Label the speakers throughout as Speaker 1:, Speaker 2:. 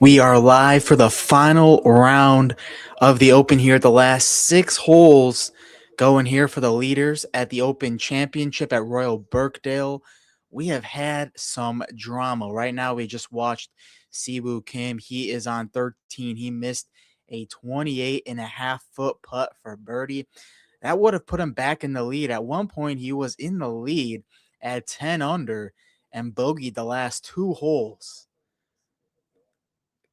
Speaker 1: We are live for the final round of the Open here. The last 6 holes going here for the leaders at the Open Championship at Royal Birkdale. We have had some drama. Right now, we just watched Siwoo Kim. He is on 13. He missed a 28.5-foot putt for birdie. That would have put him back in the lead. At one point, he was in the lead at 10 under and bogeyed the last 2 holes.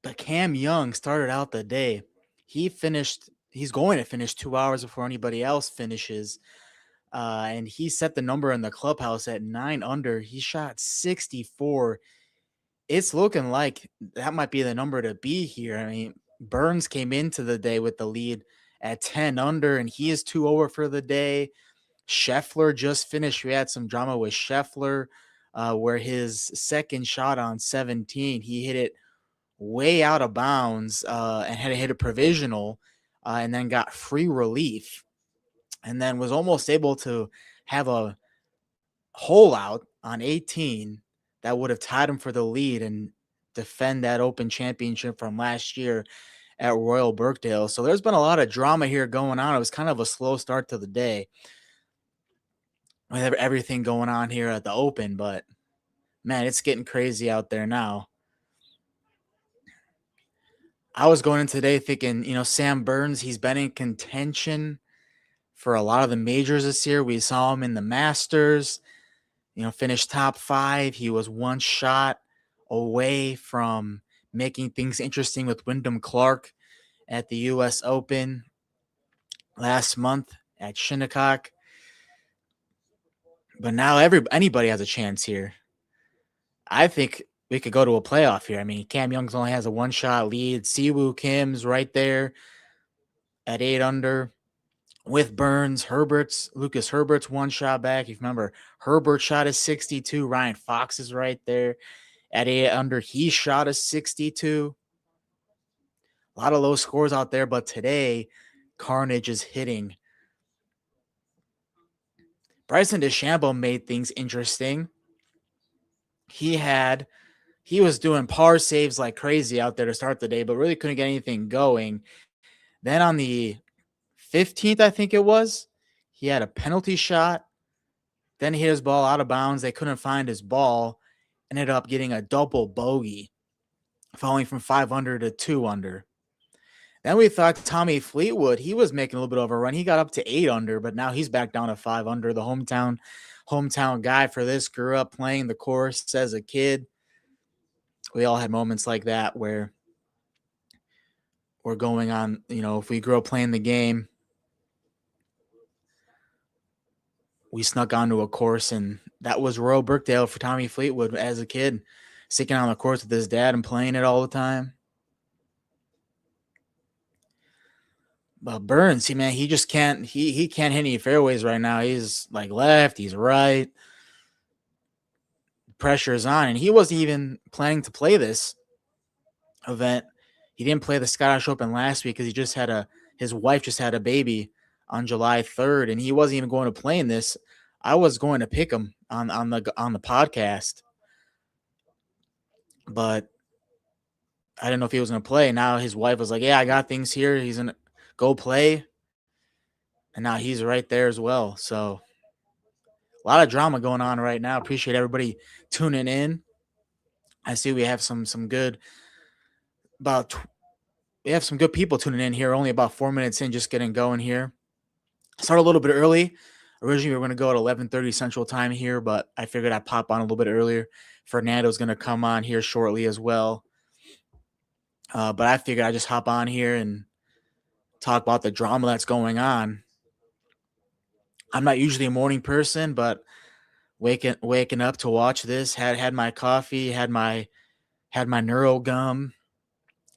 Speaker 1: But Cam Young started out the day. He's going to finish 2 hours before anybody else finishes. And he set the number in the clubhouse at 9 under. He shot 64. It's looking like that might be the number to be here. I mean, Burns came into the day with the lead at 10 under, and he is 2 over for the day. Scheffler just finished. We had some drama with Scheffler, where his second shot on 17, he hit it way out of bounds and had to hit a provisional and then got free relief and then was almost able to have a hole out on 18 that would have tied him for the lead and defend that Open Championship from last year at Royal Birkdale. So there's been a lot of drama here going on. It was kind of a slow start to the day with everything going on here at the Open, but man, it's getting crazy out there now. I was going in today thinking, Sam Burns, he's been in contention for a lot of the majors this year. We saw him in the Masters, finished top 5. He was one shot away from making things interesting with Wyndham Clark at the U.S. Open last month at Shinnecock. But now anybody has a chance here. I think we could go to a playoff here. I mean, Cam Young's only has a one-shot lead. Siwoo Kim's right there at 8 under with Burns. Lucas Herbert's one shot back. If you remember, Herbert shot a 62. Ryan Fox is right there at 8 under. He shot a 62. A lot of low scores out there, but today, carnage is hitting. Bryson DeChambeau made things interesting. He was doing par saves like crazy out there to start the day, but really couldn't get anything going. Then on the 15th, I think it was, he had a penalty shot. Then he hit his ball out of bounds. They couldn't find his ball. Ended up getting a double bogey, falling from 5 under to 2 under. Then we thought Tommy Fleetwood, he was making a little bit of a run. He got up to 8 under, but now he's back down to 5 under. The hometown guy for this, grew up playing the course as a kid. We all had moments like that where we're going on, if we grew up playing the game, we snuck onto a course, and that was Royal Birkdale for Tommy Fleetwood as a kid, sticking on the course with his dad and playing it all the time. But Burns, he just can't he can't hit any fairways right now. He's like left, he's right. Pressure is on, and he wasn't even planning to play this event. He didn't play the Scottish Open last week because his wife just had a baby on July 3rd, and he wasn't even going to play in this. I was going to pick him on the podcast, but I didn't know if he was going to play. Now his wife was like, "Yeah, I got things here. He's going to go play." And now he's right there as well. So a lot of drama going on right now. Appreciate everybody tuning in. I see we have some good people tuning in here. Only about 4 minutes in, just getting going here. Start a little bit early. Originally, we were going to go at 11:30 Central Time here, but I figured I'd pop on a little bit earlier. Fernando's going to come on here shortly as well. But I figured I'd just hop on here and talk about the drama that's going on. I'm not usually a morning person, but waking up to watch this, had my coffee, had my Neuro gum,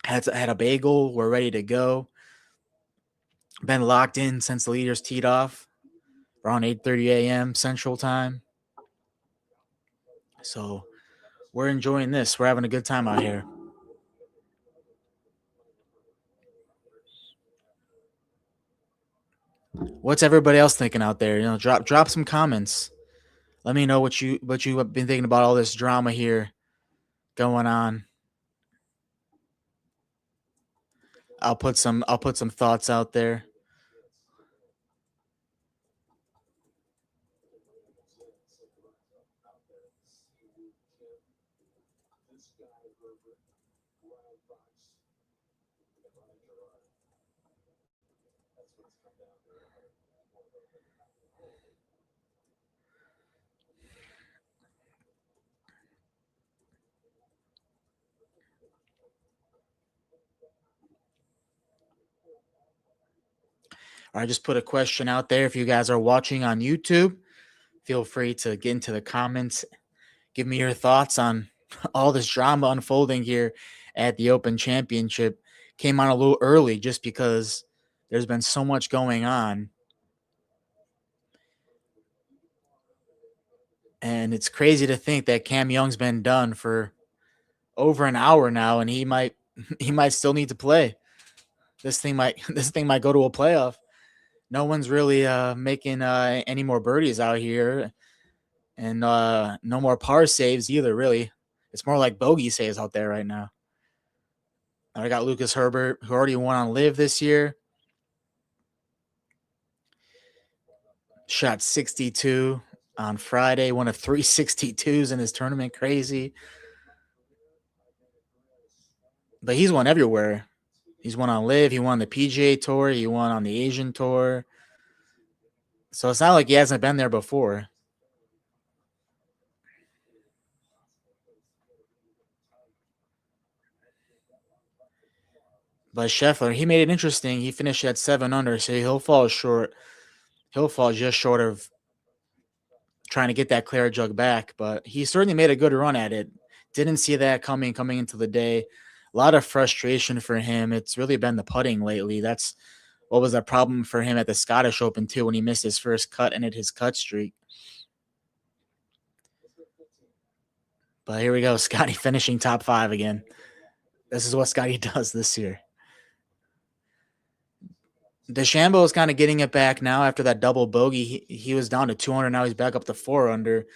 Speaker 1: had a bagel. We're ready to go. Been locked in since the leaders teed off around 8:30 a.m. Central Time. So we're enjoying this. We're having a good time out here. What's everybody else thinking out there? Drop some comments. Let me know what you have been thinking about all this drama here going on. I'll put some thoughts out there. I just put a question out there. If you guys are watching on YouTube, feel free to get into the comments. Give me your thoughts on all this drama unfolding here at the Open Championship. Came on a little early just because there's been so much going on. And it's crazy to think that Cam Young's been done for over an hour now, and he might he might still need to play. This thing might go to a playoff. No one's really making any more birdies out here, and no more par saves either. Really, it's more like bogey saves out there right now. I got Lucas Herbert, who already won on Live this year, shot 62 on Friday, one of 362s in his tournament. Crazy, but he's won everywhere. He's won on Live. He won on the PGA Tour. He won on the Asian Tour. So it's not like he hasn't been there before. But Scheffler, he made it interesting. He finished at 7 under, so he'll fall short. He'll fall just short of trying to get that Claret Jug back. But he certainly made a good run at it. Didn't see that coming into the day. A lot of frustration for him. It's really been the putting lately. That's what was a problem for him at the Scottish Open too, when he missed his first cut and his cut streak. But here we go, Scotty finishing top 5 again. This is what Scotty does this year. DeChambeau is kind of getting it back now after that double bogey. He was down to 200. Now he's back up to 4 under.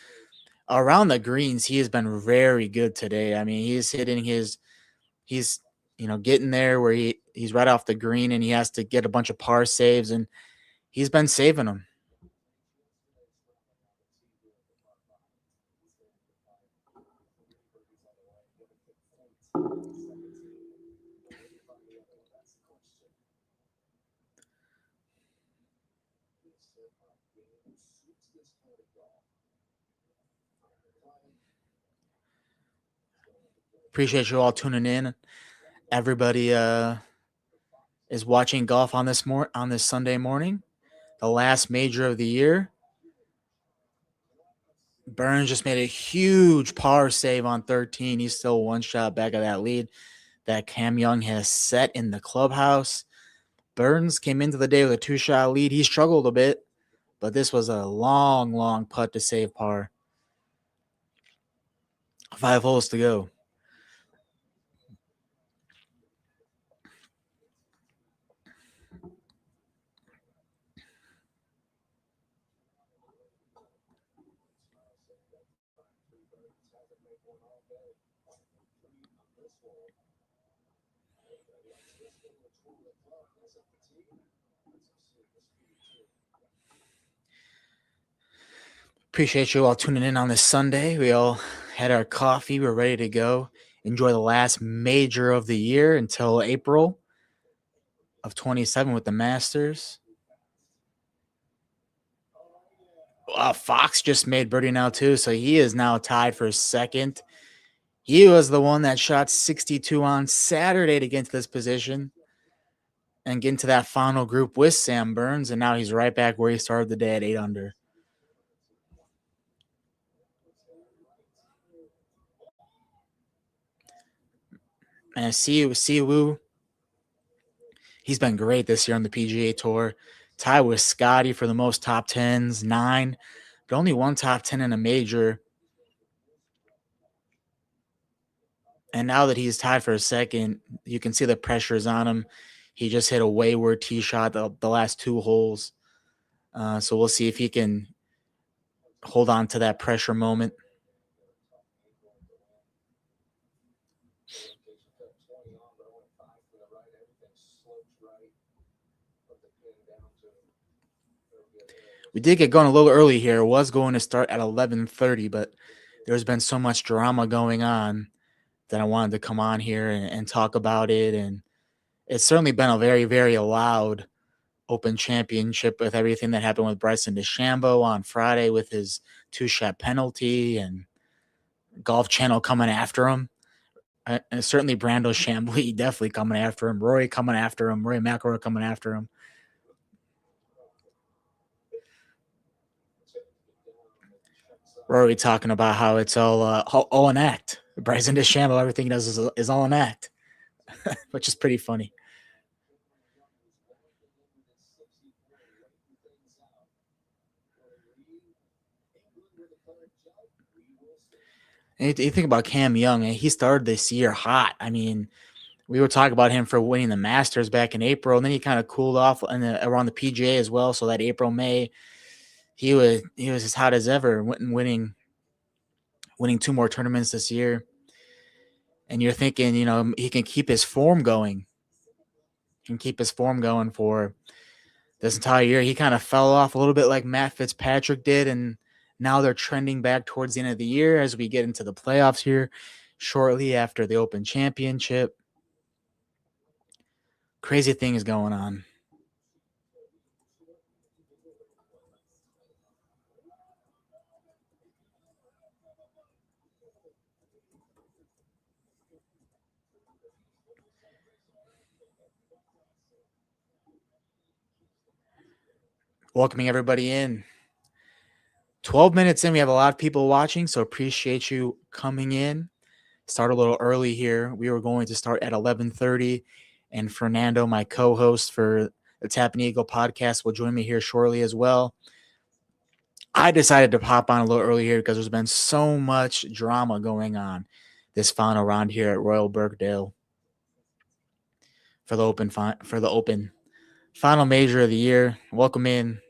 Speaker 1: Around the greens, he has been very good today. I mean, he's hitting he's getting there where he's right off the green and he has to get a bunch of par saves, and he's been saving them. Appreciate you all tuning in. Everybody is watching golf on this Sunday morning, the last major of the year. Burns just made a huge par save on 13. He's still one shot back of that lead that Cam Young has set in the clubhouse. Burns came into the day with a 2-shot lead. He struggled a bit, but this was a long, long putt to save par. 5 holes to go. Appreciate you all tuning in on this Sunday. We all had our coffee. We're ready to go. Enjoy the last major of the year until April of 27 with the Masters. Fox just made birdie now too, so he is now tied for second. He was the one that shot 62 on Saturday to get into this position and get into that final group with Sam Burns, and now he's right back where he started the day at 8 under. And Siwoo, he's been great this year on the PGA Tour. Tied with Scotty for the most top 10s, 9, but only one top 10 in a major. And now that he's tied for a second, you can see the pressure is on him. He just hit a wayward tee shot the last 2 holes. So we'll see if he can hold on to that pressure moment. We did get going a little early here. It was going to start at 11:30, but there's been so much drama going on that I wanted to come on here and talk about it. And it's certainly been a very, very loud Open Championship with everything that happened with Bryson DeChambeau on Friday with his two-shot penalty and Golf Channel coming after him. And certainly Brando Chambly definitely coming after him. Rory coming after him. Rory McIlroy coming after him. Rory talking about how it's all an act. Bryson DeChambeau, everything he does is all an act, which is pretty funny. And you think about Cam Young, and he started this year hot. I mean, we were talking about him for winning the Masters back in April, and then he kind of cooled off around the PGA as well. So that April, May, he was as hot as ever, winning two more tournaments this year. And you're thinking, he can keep his form going. He can keep his form going for this entire year. He kind of fell off a little bit like Matt Fitzpatrick did, and now they're trending back towards the end of the year as we get into the playoffs here shortly after the Open Championship. Crazy thing is going on. Welcoming everybody in. 12 minutes in, we have a lot of people watching, so appreciate you coming in. Start a little early here. We were going to start at 11:30, and Fernando, my co-host for the Tap and Eagle podcast, will join me here shortly as well. I decided to pop on a little early here because there's been so much drama going on this final round here at Royal Birkdale for the open final major of the year. Welcome in.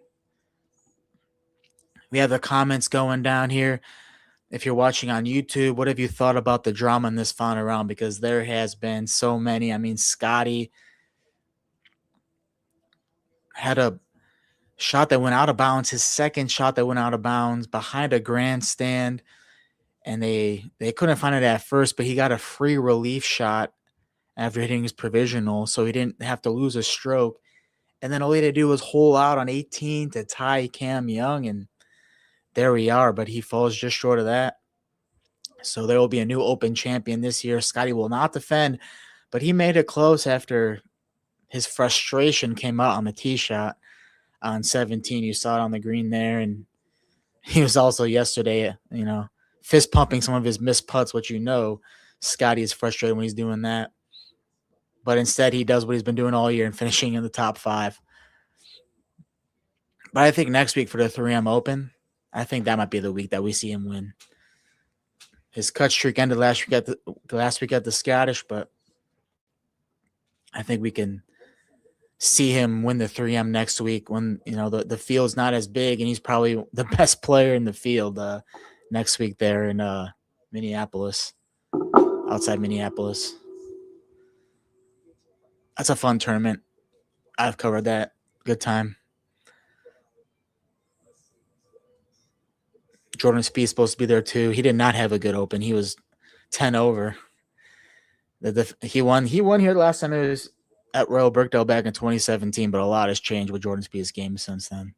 Speaker 1: We have the comments going down here. If you're watching on YouTube, what have you thought about the drama in this final round? Because there has been so many. I mean, Scotty had a shot that went out of bounds, his second shot that went out of bounds behind a grandstand, and they couldn't find it at first, but he got a free relief shot after hitting his provisional, so he didn't have to lose a stroke. And then all he had to do was hole out on 18 to tie Cam Young, and there we are, but he falls just short of that. So there will be a new Open champion this year. Scotty will not defend, but he made it close after his frustration came out on the tee shot on 17. You saw it on the green there, and he was also yesterday, fist pumping some of his missed putts, which Scotty is frustrated when he's doing that. But instead, he does what he's been doing all year and finishing in the top 5. But I think next week for the 3M Open, I think that might be the week that we see him win. His cut streak ended last week at the Scottish, but I think we can see him win the 3M next week when the field's not as big and he's probably the best player in the field next week there in Minneapolis, outside Minneapolis. That's a fun tournament. I've covered that. Good time. Jordan Spieth supposed to be there too. He did not have a good Open. He was 10 over. He won here last time it was at Royal Birkdale back in 2017, but a lot has changed with Jordan Spieth's game since then.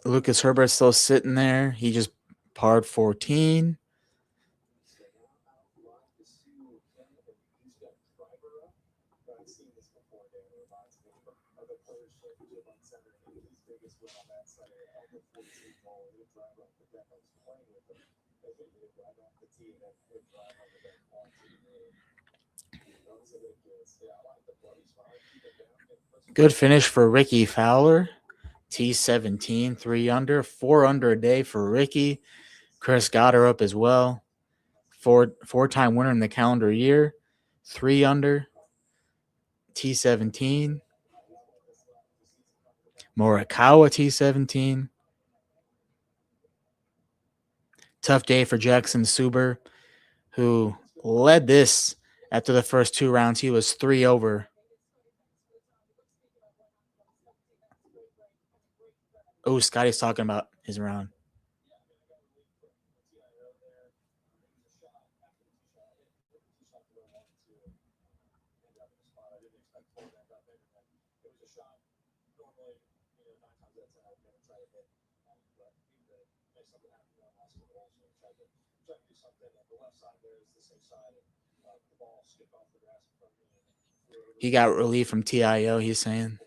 Speaker 1: Lucas Herbert's still sitting there. He just parred 14. Good finish for Ricky Fowler. T17, 3 under, 4 under a day for Ricky. Chris got her up as well. Four-time winner in the calendar year. 3 under. T17. Morikawa T17. Tough day for Jackson Suber, who led this after the first 2 rounds. He was 3 over. Oh, Scotty's talking about his round. He got relief from TIO, he's saying.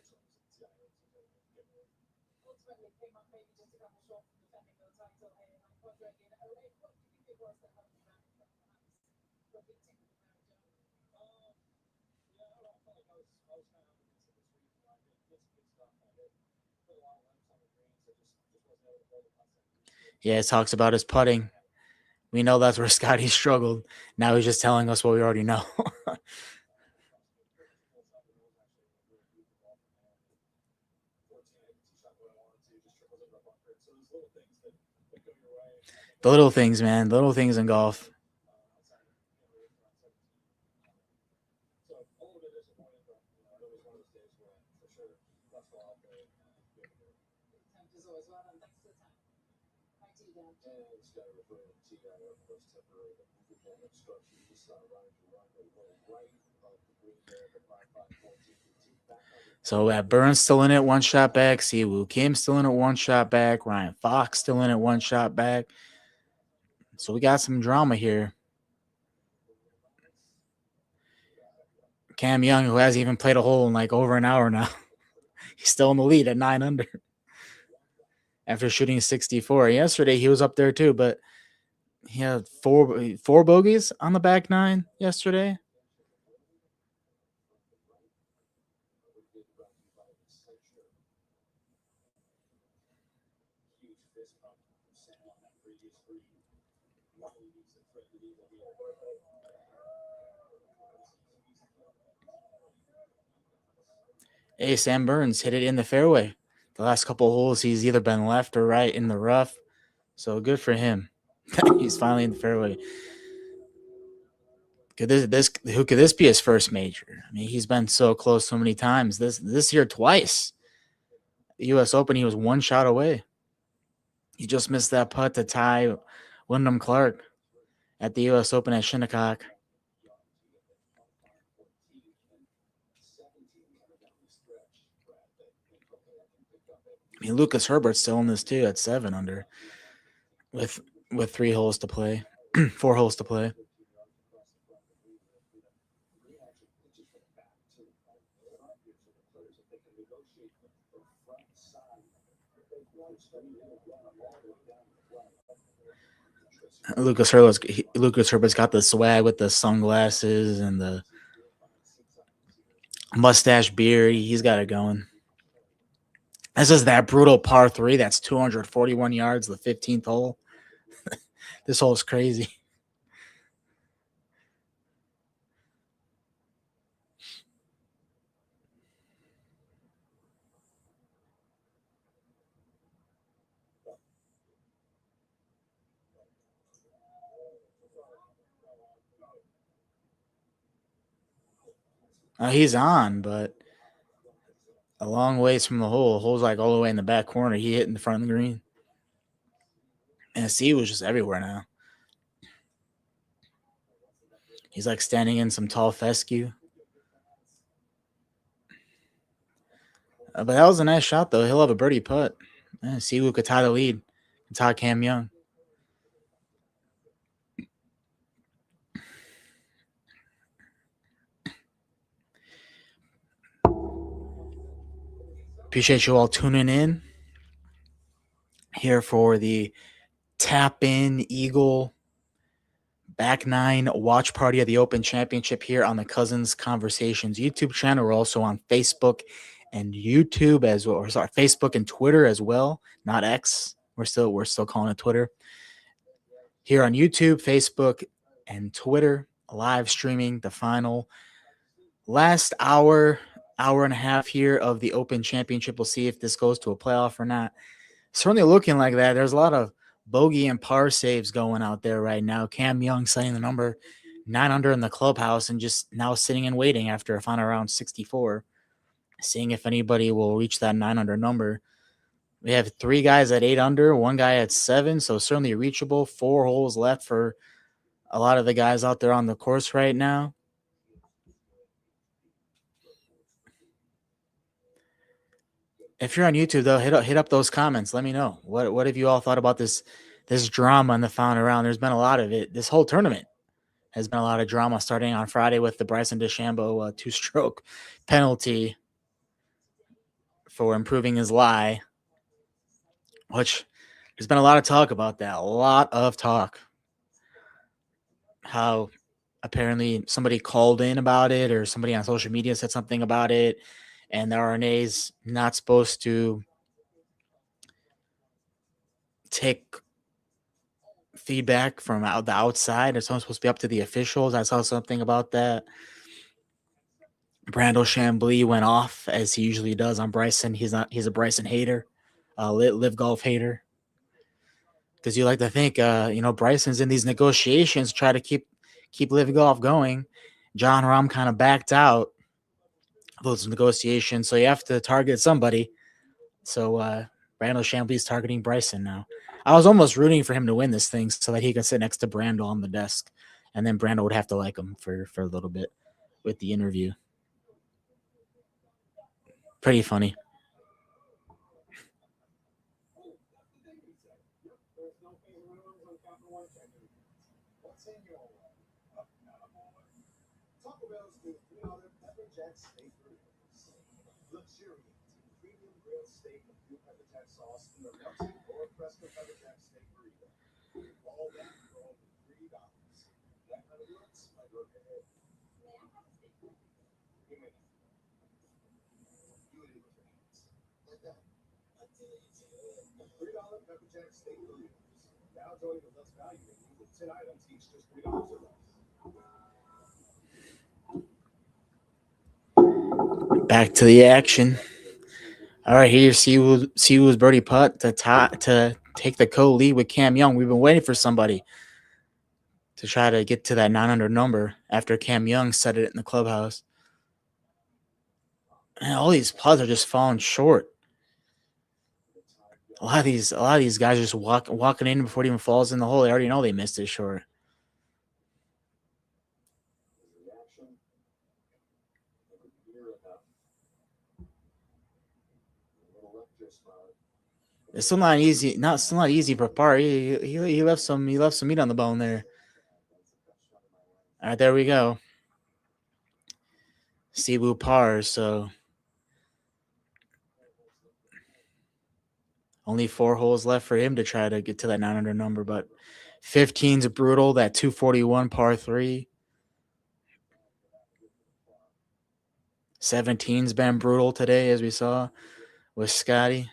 Speaker 1: Yeah, it talks about his putting. We know that's where Scotty struggled. Now he's just telling us what we already know. The little things, man. The little things in golf. So we have Burns still in it, 1 shot back. Siwoo Kim still in it, 1 shot back. Ryan Fox still in it, 1 shot back. So we got some drama here. Cam Young, who hasn't even played a hole in like over an hour now, he's still in the lead at 9 under after shooting 64. Yesterday he was up there too, but he had four bogeys on the back nine yesterday. Hey, Sam Burns hit it in the fairway. The last couple of holes, he's either been left or right in the rough. So good for him. He's finally in the fairway. Who could this be his first major? I mean, he's been so close so many times. This year twice. The U.S. Open, he was 1 shot away. He just missed that putt to tie Wyndham Clark at the U.S. Open at Shinnecock. I mean, Lucas Herbert's still in this too at 7 under, with 3 holes to play, 4 holes to play. Lucas Herbert's got the swag with the sunglasses and the mustache beard. He's got it going. This is that brutal par 3. That's 241 yards, the 15th hole. This hole is crazy. He's on, but a long ways from the hole. The hole's like all the way in the back corner. He hit in the front of the green. And C was just everywhere now. He's like standing in some tall fescue. But that was a nice shot, though. He'll have a birdie putt. Siwoo could tie the lead. Tie Cam Young. Appreciate you all tuning in here for the Tap In Eagle Back 9 watch party of the Open Championship here on the Cousins Conversations YouTube channel. We're also on Facebook and YouTube as well. Or sorry, Facebook and Twitter as well. Not X. We're still calling it Twitter. Here on YouTube, Facebook, and Twitter, live streaming the final last hour and a half here of the Open Championship. We'll see if this goes to a playoff or not. Certainly looking like that. There's a lot of bogey and par saves going out there right now. Cam Young setting the number 9 under in the clubhouse and just now sitting and waiting after a final round 64, seeing if anybody will reach that 9 under number. We have 3 guys at 8 under, 1 guy at 7, so certainly reachable. 4 holes left for a lot of the guys out there on the course right now. If you're on YouTube though, hit up those comments. Let me know what have you all thought about this drama in the final round. There's been a lot of it. This whole tournament has been a lot of drama, starting on Friday with the Bryson DeChambeau 2-stroke penalty for improving his lie, which there's been a lot of talk about that. A lot of talk. How apparently somebody called in about it, or somebody on social media said something about it, and the RNA's not supposed to take feedback from the outside. It's supposed to be up to the officials. I saw something about that. Brandel Chambly went off as he usually does on Bryson. He's a Bryson hater, live golf hater. Because you like to think, Bryson's in these negotiations to try to keep live golf going. John Rahm kind of backed out those negotiations, so you have to target somebody. So Brandel Chambly's targeting Bryson now. I was almost rooting for him to win this thing so that he could sit next to Brandel on the desk, and then Brandel would have to like him for a little bit with the interview. Pretty funny. Back to the action. All right, here's Siwoo's birdie putt to take the co-lead with Cam Young. We've been waiting for somebody to try to get to that 900 number after Cam Young set it in the clubhouse. And all these putts are just falling short. A lot of these guys are just walking in before it even falls in the hole. They already know they missed it short. It's still not easy. Still not easy for par. He left some meat on the bone there. All right, there we go. Siwoo par. So only 4 holes left for him to try to get to that 900 number. But 15's brutal. That 241 par 3. 17's been brutal today, as we saw with Scotty.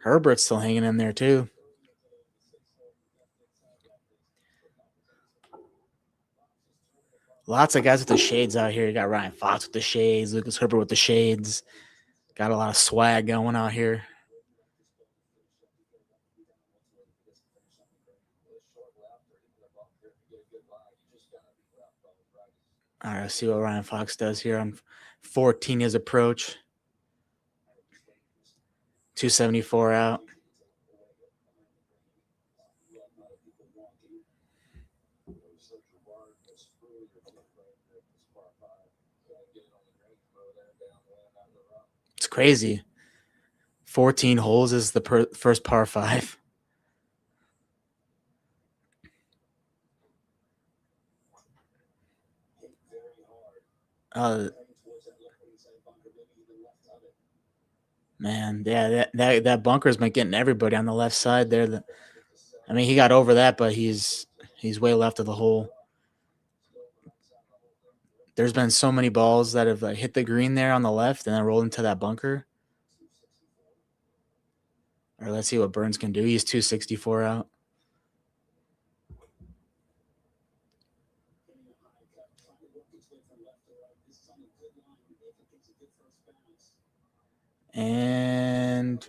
Speaker 1: Herbert's still hanging in there too. Lots of guys with the shades out here. You got Ryan Fox with the shades, Lucas Herbert with the shades. Got a lot of swag going out here. All right, let's see what Ryan Fox does here on 14, his approach. 274 out. It's crazy. 14 holes is the first par 5. Man, yeah, that bunker's been getting everybody on the left side there. I mean, he got over that, but he's way left of the hole. There's been so many balls that have hit the green there on the left and then rolled into that bunker. Or let's see what Burns can do. He's 264 out. And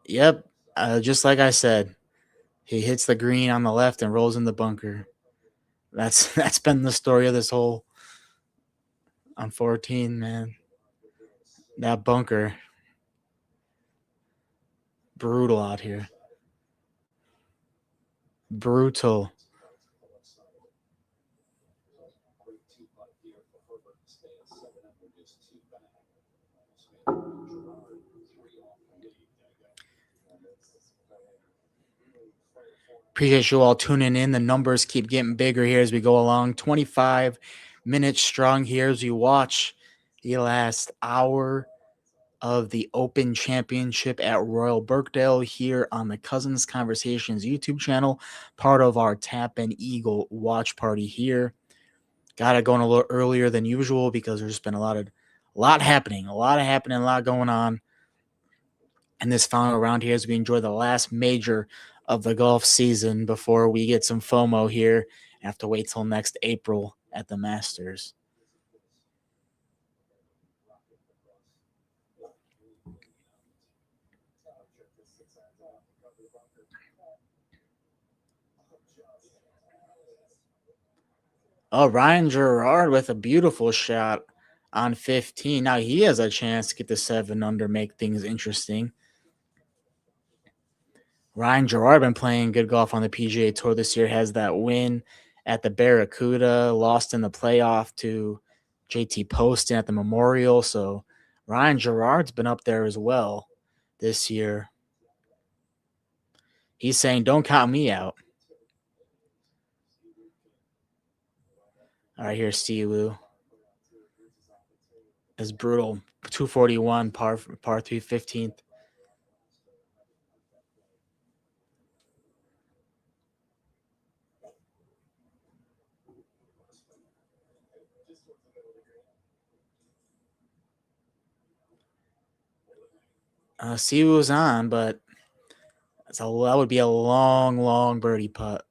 Speaker 1: yep, just like I said, he hits the green on the left and rolls in the bunker. That's that's been the story of this hole on 14, man. That bunker, brutal out here. Brutal. Appreciate you all tuning in. The numbers keep getting bigger here as we go along. 25 minutes strong here as you watch the last hour of the Open Championship at Royal Birkdale here on the Cousins Conversations YouTube channel, part of our Tap and Eagle watch party here. Got it going a little earlier than usual because there's been a lot happening, a lot going on in this final round here as we enjoy the last major of the golf season before we get some FOMO here and have to wait till next April at the Masters. Oh, Ryan Gerard with a beautiful shot on 15. Now he has a chance to get the 7 under, make things interesting. Ryan Gerard been playing good golf on the PGA Tour this year, has that win at the Barracuda, lost in the playoff to JT Poston at the Memorial. So Ryan Gerard's been up there as well this year. He's saying, don't count me out. All right, here's Siwoo. It's brutal. 241, par 3, 15th. Siwoo's on, but that would be a long birdie putt.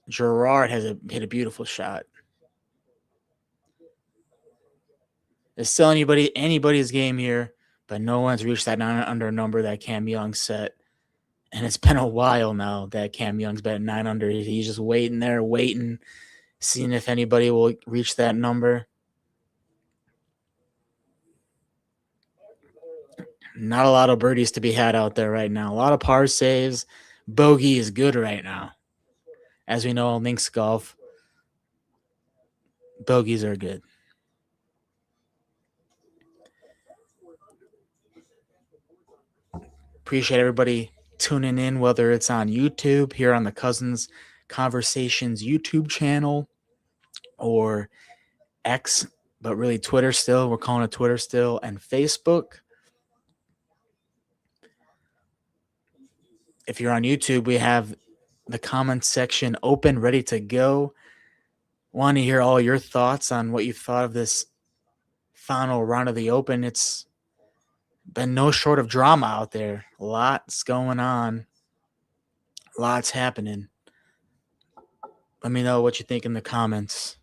Speaker 1: Gerard has hit a beautiful shot. It's still anybody's game here, but no one's reached that 9 under number that Cam Young set. And it's been a while now that Cam Young's been at 9 under. He's just waiting there, seeing if anybody will reach that number. Not a lot of birdies to be had out there right now. A lot of par saves. Bogey is good right now. As we know, Links Golf, bogeys are good. Appreciate everybody tuning in, whether it's on YouTube, here on the Cousins Conversations YouTube channel, or X, but really Twitter still. We're calling it Twitter still, and Facebook. If you're on YouTube, we have the comments section open, ready to go. Want to hear all your thoughts on what you thought of this final round of the Open. It's been no short of drama out there. Lots going on. Lots happening. Let me know what you think in the comments.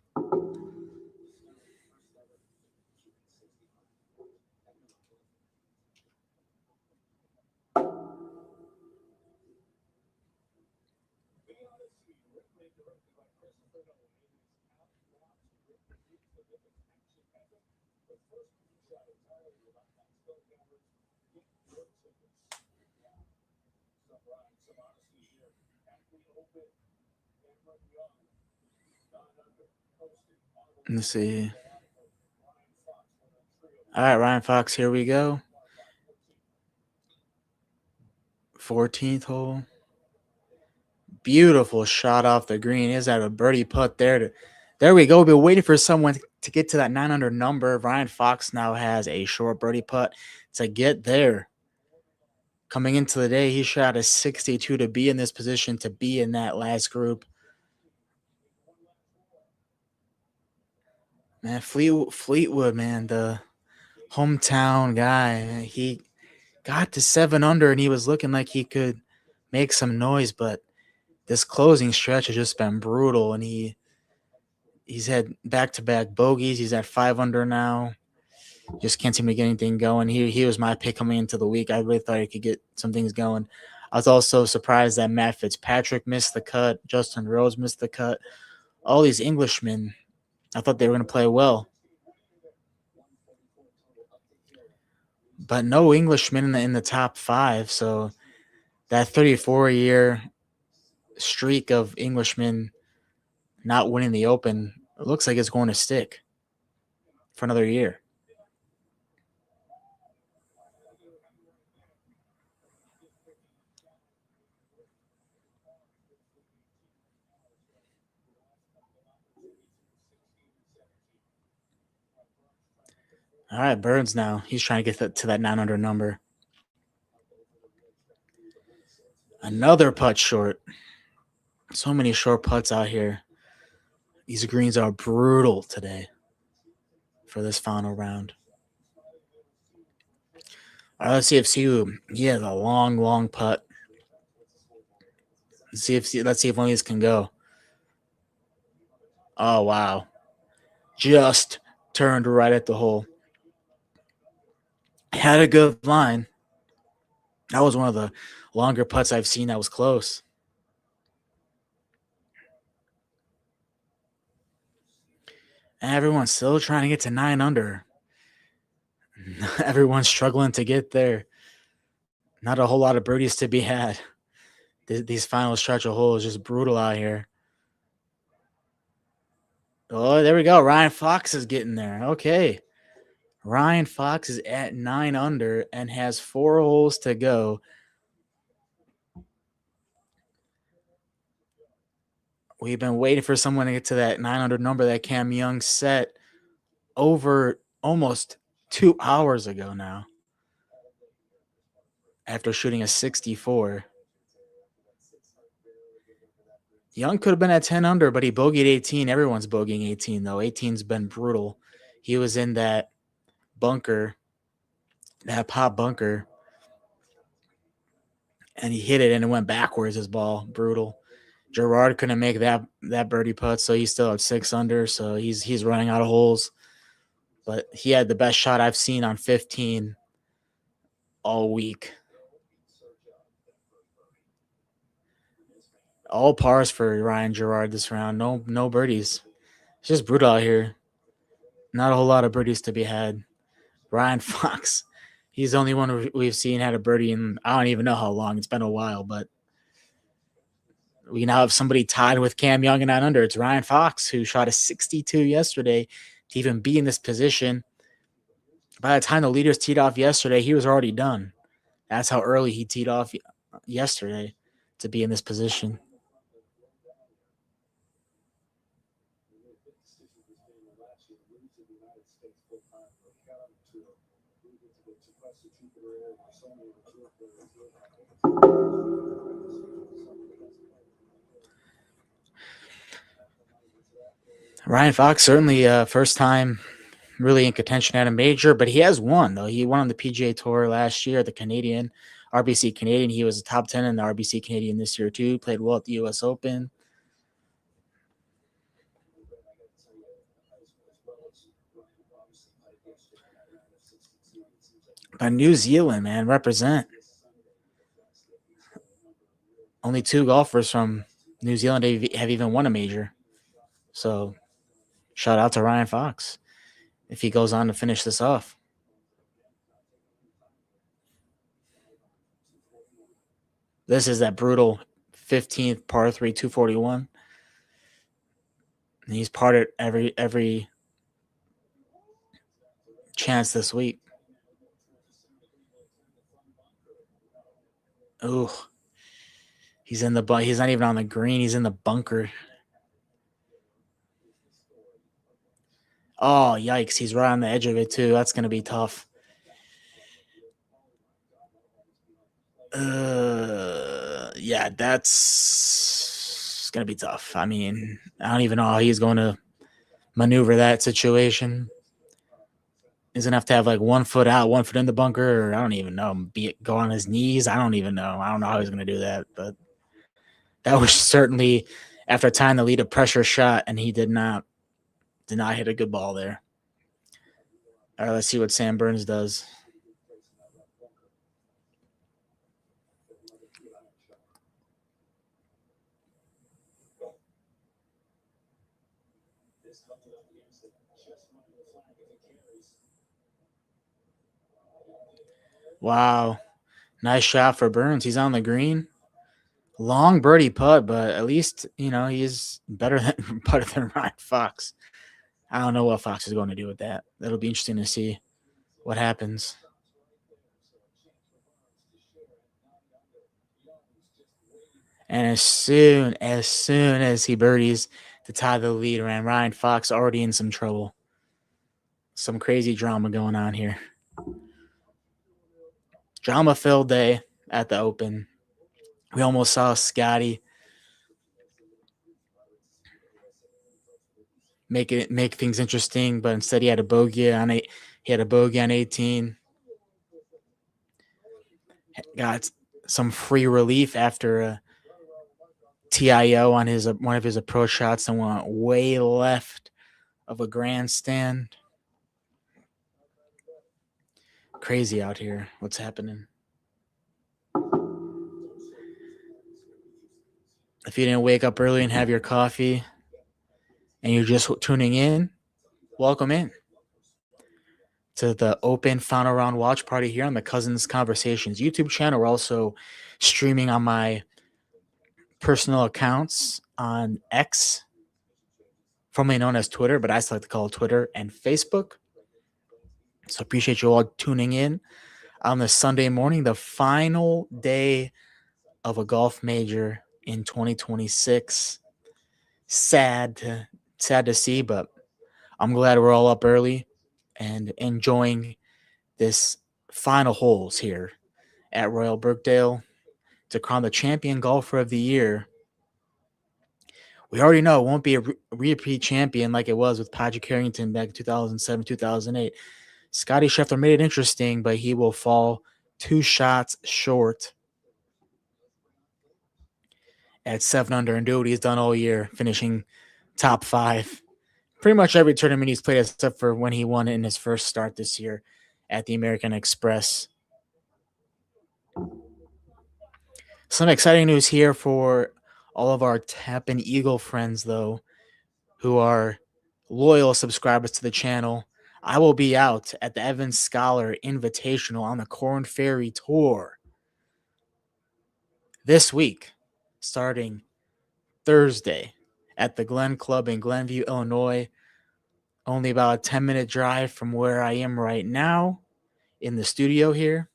Speaker 1: Let's see. All right, Ryan Fox, here we go. 14th hole. Beautiful shot off the green. Is that a birdie putt there? There we go. We've been waiting for someone to get to that 9 under number. Ryan Fox now has a short birdie putt to get there. Coming into the day, he shot a 62 to be in this position, to be in that last group. Man, Fleetwood, man, the hometown guy, he got to 7 under and he was looking like he could make some noise, but This closing stretch has just been brutal, and he's had back-to-back bogeys. He's at 5 under now. Just can't seem to get anything going. He was my pick coming into the week. I really thought he could get some things going. I was also surprised that Matt Fitzpatrick missed the cut. Justin Rose missed the cut. All these Englishmen, I thought they were going to play well. But no Englishmen in the top five. So that 34-year streak of Englishmen not winning the Open, it looks like it's going to stick for another year. All right, Burns now. He's trying to get to that 900 number. Another putt short. So many short putts out here. These greens are brutal today for this final round. All right, let's see if Siu. Yeah, the long putt. Let's see if one of these can go. Oh wow. Just turned right at the hole. Had a good line. That was one of the longer putts I've seen that was close. And everyone's still trying to get to 9 under. Everyone's struggling to get there. Not a whole lot of birdies to be had. These final stretch of holes just brutal out here. Oh, there we go. Ryan Fox is getting there. Okay. Ryan Fox is at 9 under and has 4 holes to go. We've been waiting for someone to get to that 900 number that Cam Young set over almost 2 hours ago now. After shooting a 64. Young could have been at 10 under, but he bogeyed 18. Everyone's bogeying 18, though. 18's been brutal. He was in that bunker, that pop bunker, and he hit it, and it went backwards, his ball. Brutal. Gerard couldn't make that birdie putt, so he's still at 6 under, so he's running out of holes. But he had the best shot I've seen on 15 all week. All pars for Ryan Gerard this round. No birdies. It's just brutal out here. Not a whole lot of birdies to be had. Ryan Fox, he's the only one we've seen had a birdie in I don't even know how long. It's been a while, but we now have somebody tied with Cam Young and 9 under. It's Ryan Fox, who shot a 62 yesterday to even be in this position. By the time the leaders teed off yesterday, he was already done. That's how early he teed off yesterday to be in this position. Ryan Fox, certainly first time really in contention at a major, but he has won, though. He won on the PGA Tour last year, the Canadian, RBC Canadian. He was a top 10 in the RBC Canadian this year, too. Played well at the U.S. Open. But New Zealand, man, represent. Only 2 golfers from New Zealand have even won a major. So shout out to Ryan Fox if he goes on to finish this off. This is that brutal 15th par 3 241. And he's parted every chance this week. Ooh. He's in the he's not even on the green, he's in the bunker. Oh, yikes, he's right on the edge of it too. That's going to be tough. Yeah, that's going to be tough. I mean, I don't even know how he's going to maneuver that situation. He's going to have to have like 1 foot out, 1 foot in the bunker, or I don't even know. Go on his knees. I don't even know. I don't know how he's going to do that, but That was certainly after tying the lead a pressure shot, and he did not hit a good ball there. All right, let's see what Sam Burns does. Wow, nice shot for Burns. He's on the green. Long birdie putt, but at least he's better than better than Ryan Fox. I don't know what Fox is going to do with that. It'll be interesting to see what happens. And as soon as he birdies to tie the lead, Ryan Fox already in some trouble. Some crazy drama going on here. Drama filled day at the Open. We almost saw Scotty make things interesting, but instead he had a bogey on 18. Got some free relief after a TIO on his one of his approach shots and went way left of a grandstand. Crazy out here. What's happening? If you didn't wake up early and have your coffee and you're just tuning in, welcome in to the Open Final Round Watch Party here on the Cousins Conversations YouTube channel. We're also streaming on my personal accounts on X, formerly known as Twitter, but I still like to call it Twitter, and Facebook. So appreciate you all tuning in on this Sunday morning, the final day of a golf major in 2026. Sad to see, but I'm glad we're all up early and enjoying this final holes here at Royal Birkdale to crown the champion golfer of the year. We already know it won't be a repeat champion like it was with Patrick Harrington back in 2007, 2008. Scotty Scheffler made it interesting, but he will fall 2 shots short at 7 under and do what he's done all year, finishing top 5. Pretty much every tournament he's played except for when he won in his first start this year at the American Express. Some exciting news here for all of our Tappan Eagle friends, though, who are loyal subscribers to the channel. I will be out at the Evan Scholar Invitational on the Corn Ferry Tour this week, starting Thursday at the Glen Club in Glenview, Illinois. Only about a 10-minute drive from where I am right now in the studio here.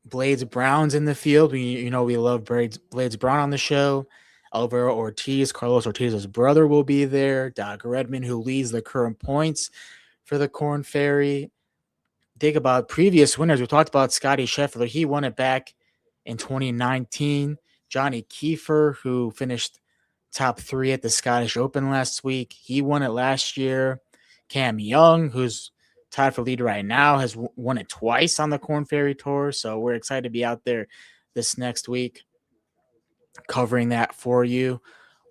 Speaker 1: Blades Brown's in the field. We love Blades Brown on the show. Alvaro Ortiz, Carlos Ortiz's brother, will be there. Doc Redman, who leads the current points for the Corn Ferry. Think about previous winners. We talked about Scotty Scheffler. He won it back in 2019. Johnny Kiefer, who finished top 3 at the Scottish Open last week, he won it last year. Cam Young, who's tied for lead right now, has won it twice on the Corn Ferry Tour. So we're excited to be out there this next week covering that for you.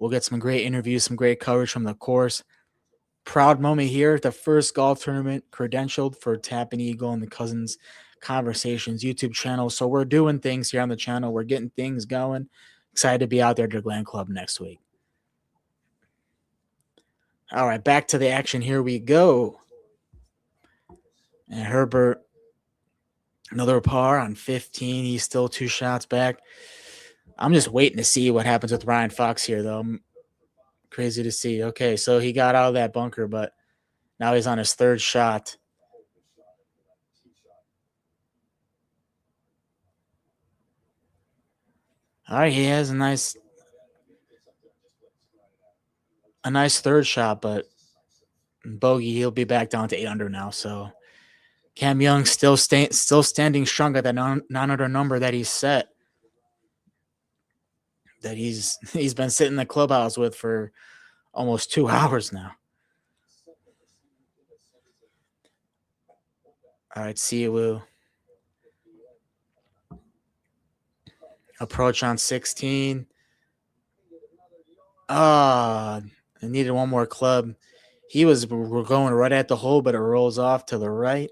Speaker 1: We'll get some great interviews, some great coverage from the course. Proud moment here, the first golf tournament credentialed for Tappan Eagle and the Cousins Conversations YouTube channel. So we're doing things here on the channel. We're getting things going. Excited to be out there at the Glen Club next week. All right, back to the action. Here we go. And Herbert, another par on 15. He's still 2 shots back. I'm just waiting to see what happens with Ryan Fox here, though. Crazy to see. Okay, so he got out of that bunker, but now he's on his 3rd shot. All right, he has a nice 3rd shot, but bogey, he'll be back down to 8 under now. So Cam Young still standing strong at that 9 under number that he's set, that he's been sitting in the clubhouse with for almost 2 hours now. All right, see you, Will. Approach on 16. Ah, I needed one more club. We're going right at the hole, but it rolls off to the right.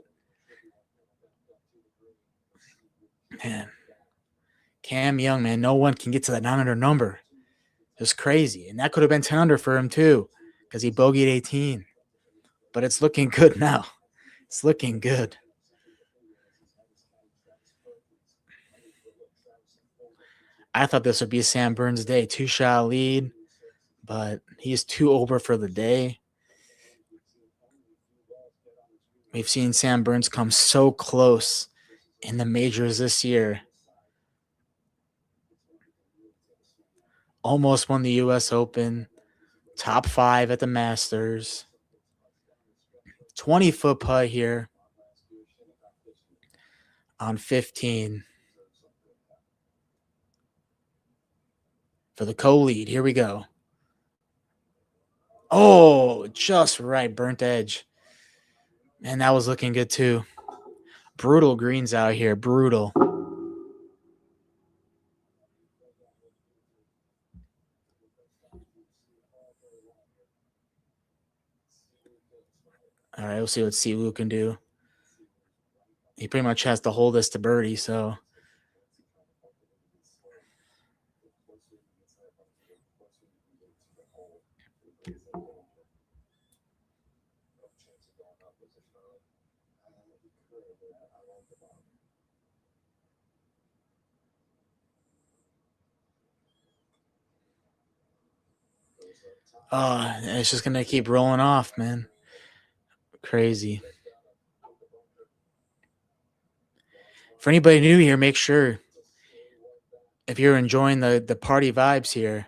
Speaker 1: Man, Cam Young, man, no one can get to that 900 number. It's crazy. And that could have been 10 under for him too, because he bogeyed 18. But it's looking good now. It's looking good. I thought this would be Sam Burns' day. 2-shot lead, but he's 2 over for the day. We've seen Sam Burns come so close in the majors this year. Almost won the U.S. Open. Top 5 at the Masters. 20-foot putt here on 15 for the co-lead. Here we go. Oh, just right. Burnt edge. And that was looking good too. Brutal greens out here. Brutal. All right, we'll see what Siwoo can do. He pretty much has to hold this to birdie, so. It's just going to keep rolling off, man. Crazy. For anybody new here, make sure if you're enjoying the party vibes here.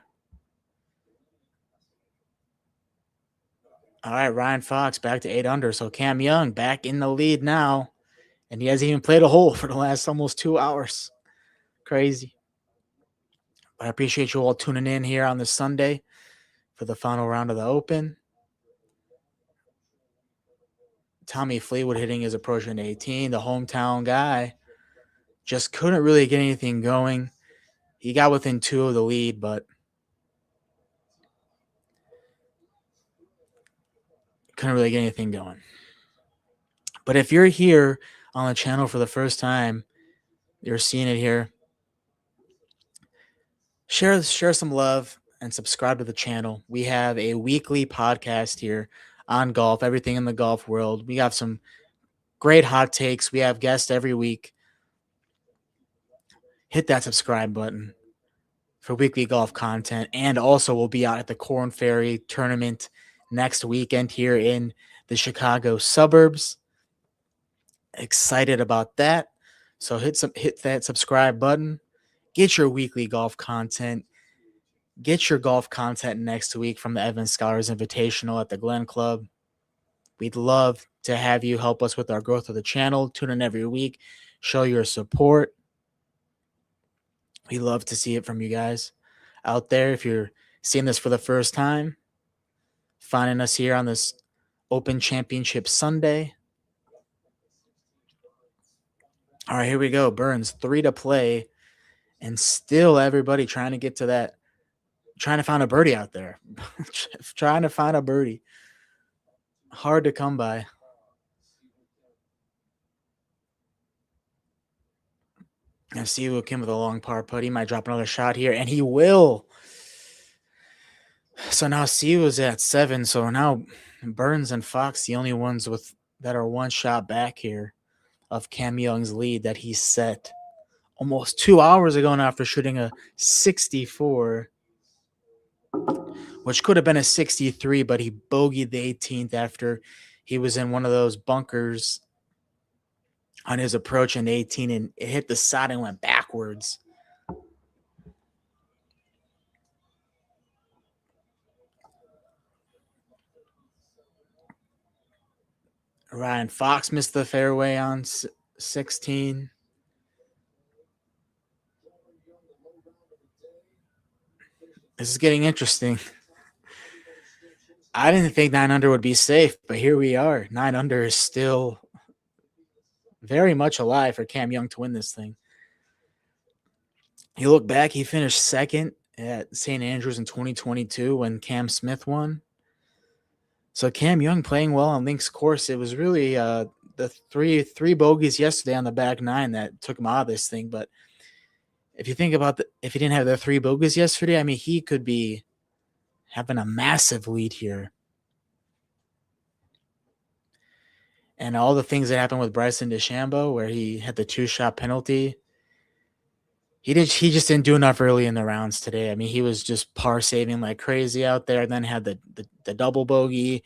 Speaker 1: All right, Ryan Fox back to 8 under. So Cam Young back in the lead now. And he hasn't even played a hole for the last almost 2 hours. Crazy. But I appreciate you all tuning in here on this Sunday for the final round of the Open. Tommy Fleetwood hitting his approach in 18. The hometown guy just couldn't really get anything going. He got within 2 of the lead, but couldn't really get anything going. But if you're here on the channel for the first time, you're seeing it here, share some love and subscribe to the channel. We have a weekly podcast here on golf, everything in the golf world. We have some great hot takes. We have guests every week. Hit that subscribe button for weekly golf content. And also we'll be out at the Corn Ferry tournament next weekend here in the Chicago suburbs. Excited about that. So hit that subscribe button. Get your weekly golf content. Get your golf content next week from the Evan Scholars Invitational at the Glen Club. We'd love to have you help us with our growth of the channel. Tune in every week. Show your support. We love to see it from you guys out there. If you're seeing this for the first time, finding us here on this Open Championship Sunday. All right, here we go. Burns, 3 to play. And still everybody trying to get to that. Trying to find a birdie out there. Trying to find a birdie. Hard to come by. I see Will Kim with a long par putt. He might drop another shot here, and he will. So now Siwoo's at 7. So now Burns and Fox, the only ones that are 1 shot back here of Cam Young's lead that he set almost 2 hours ago now after shooting a 64, which could have been a 63, but he bogeyed the 18th after he was in one of those bunkers on his approach in 18, and it hit the side and went backwards. Ryan Fox missed the fairway on 16. This is getting interesting. I didn't think 9 under would be safe, but here we are. 9 under is still very much alive for Cam Young to win this thing. You look back, he finished second at St. Andrews in 2022 when Cam Smith won. So Cam Young playing well on Link's course. It was really the three bogeys yesterday on the back nine that took him out of this thing. But if you think about if he didn't have the three bogeys yesterday, I mean, he could be having a massive lead here. And all the things that happened with Bryson DeChambeau, where he had the 2-shot penalty, he just didn't do enough early in the rounds today. I mean, he was just par saving like crazy out there. Then had the double bogey,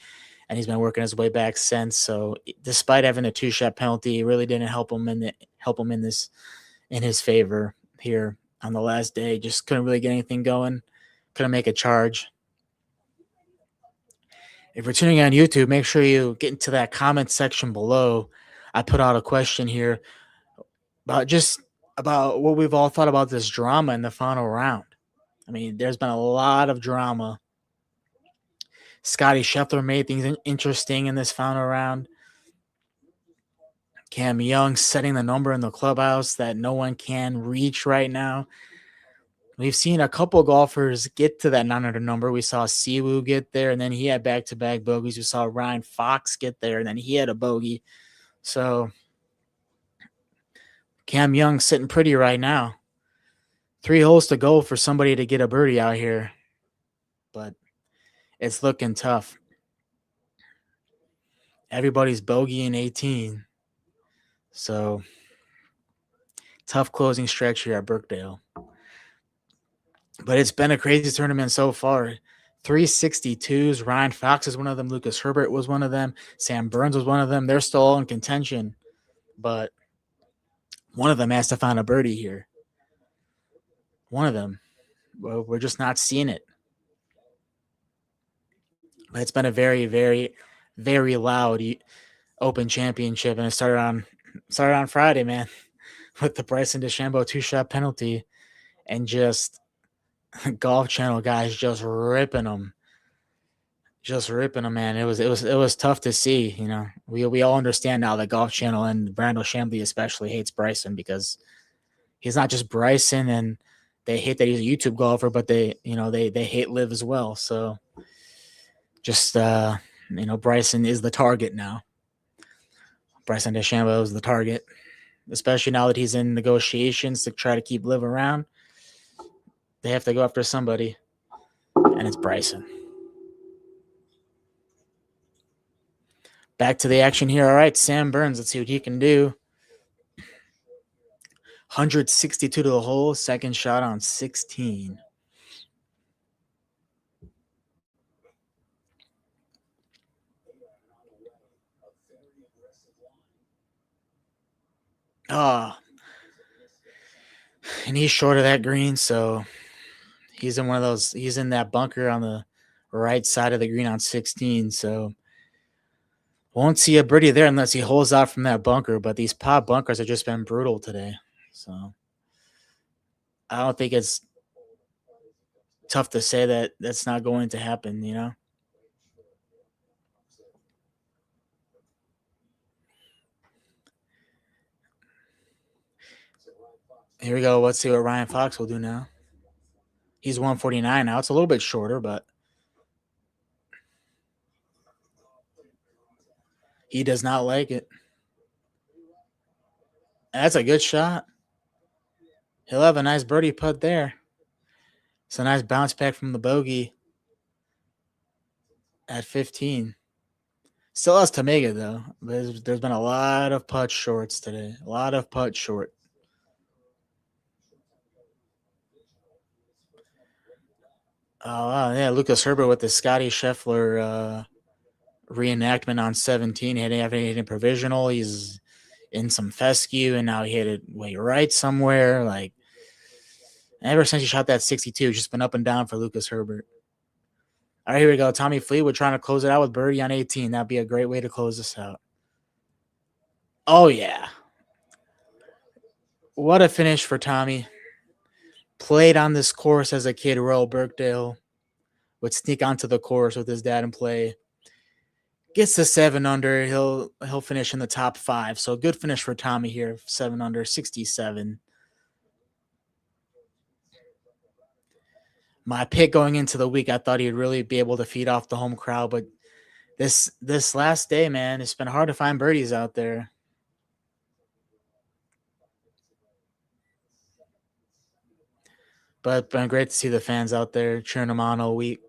Speaker 1: and he's been working his way back since. So despite having a 2-shot penalty, it really didn't help him in his favor here on the last day. Just couldn't really get anything going. Couldn't make a charge. If you're tuning on YouTube, make sure you get into that comment section below. I put out a question here about what we've all thought about this drama in the final round. I mean, there's been a lot of drama. Scotty Scheffler made things interesting in this final round. Cam Young setting the number in the clubhouse that no one can reach right now. We've seen a couple golfers get to that 900 number. We saw Siwoo get there, and then he had back-to-back bogeys. We saw Ryan Fox get there, and then he had a bogey. So Cam Young sitting pretty right now. 3 holes to go for somebody to get a birdie out here, but it's looking tough. Everybody's bogeying 18. So tough closing stretch here at Birkdale. But it's been a crazy tournament so far. 362s. Ryan Fox is one of them. Lucas Herbert was one of them. Sam Burns was one of them. They're still all in contention. But one of them has to find a birdie here. One of them. Well, we're just not seeing it. But it's been a very, very, very loud Open Championship. And it started on Friday, man, with the Bryson DeChambeau 2-shot penalty. And just Golf Channel guys just ripping them. Man. It was tough to see. You know, we all understand now that Golf Channel and Brandel Chambly especially hates Bryson because he's not just Bryson, and they hate that he's a YouTube golfer, but they hate Liv as well. So just Bryson is the target now. Bryson DeChambeau is the target, especially now that he's in negotiations to try to keep Liv around. They have to go after somebody, and it's Bryson. Back to the action here. All right, Sam Burns. Let's see what he can do. 162 to the hole. Second shot on 16. Oh, and he's short of that green, so he's in one of those. He's in that bunker on the right side of the green on 16. So won't see a birdie there unless he holds out from that bunker. But these pop bunkers have just been brutal today. So I don't think it's tough to say that that's not going to happen, you know? Here we go. Let's see what Ryan Fox will do now. He's 149 now. It's a little bit shorter, but he does not like it. That's a good shot. He'll have a nice birdie putt there. It's a nice bounce back from the bogey at 15. Still has to make it, though. There's been a lot of putt shorts today. A lot of putt short. Oh, wow. Yeah, Lucas Herbert with the Scotty Scheffler reenactment on 17. He hadn't hit a provisional. He's in some fescue, and now he hit it way right somewhere. Like, ever since he shot that 62, it's just been up and down for Lucas Herbert. All right, here we go. Tommy Fleetwood trying to close it out with birdie on 18. That'd be a great way to close this out. Oh, yeah. What a finish for Tommy. Played on this course as a kid. Royal Birkdale would sneak onto the course with his dad and play. Gets to 7 under. He'll finish in the top 5. So good finish for Tommy here. 7 under, 67. My pick going into the week, I thought he'd really be able to feed off the home crowd, but this last day, man, it's been hard to find birdies out there. But been great to see the fans out there cheering him on all week.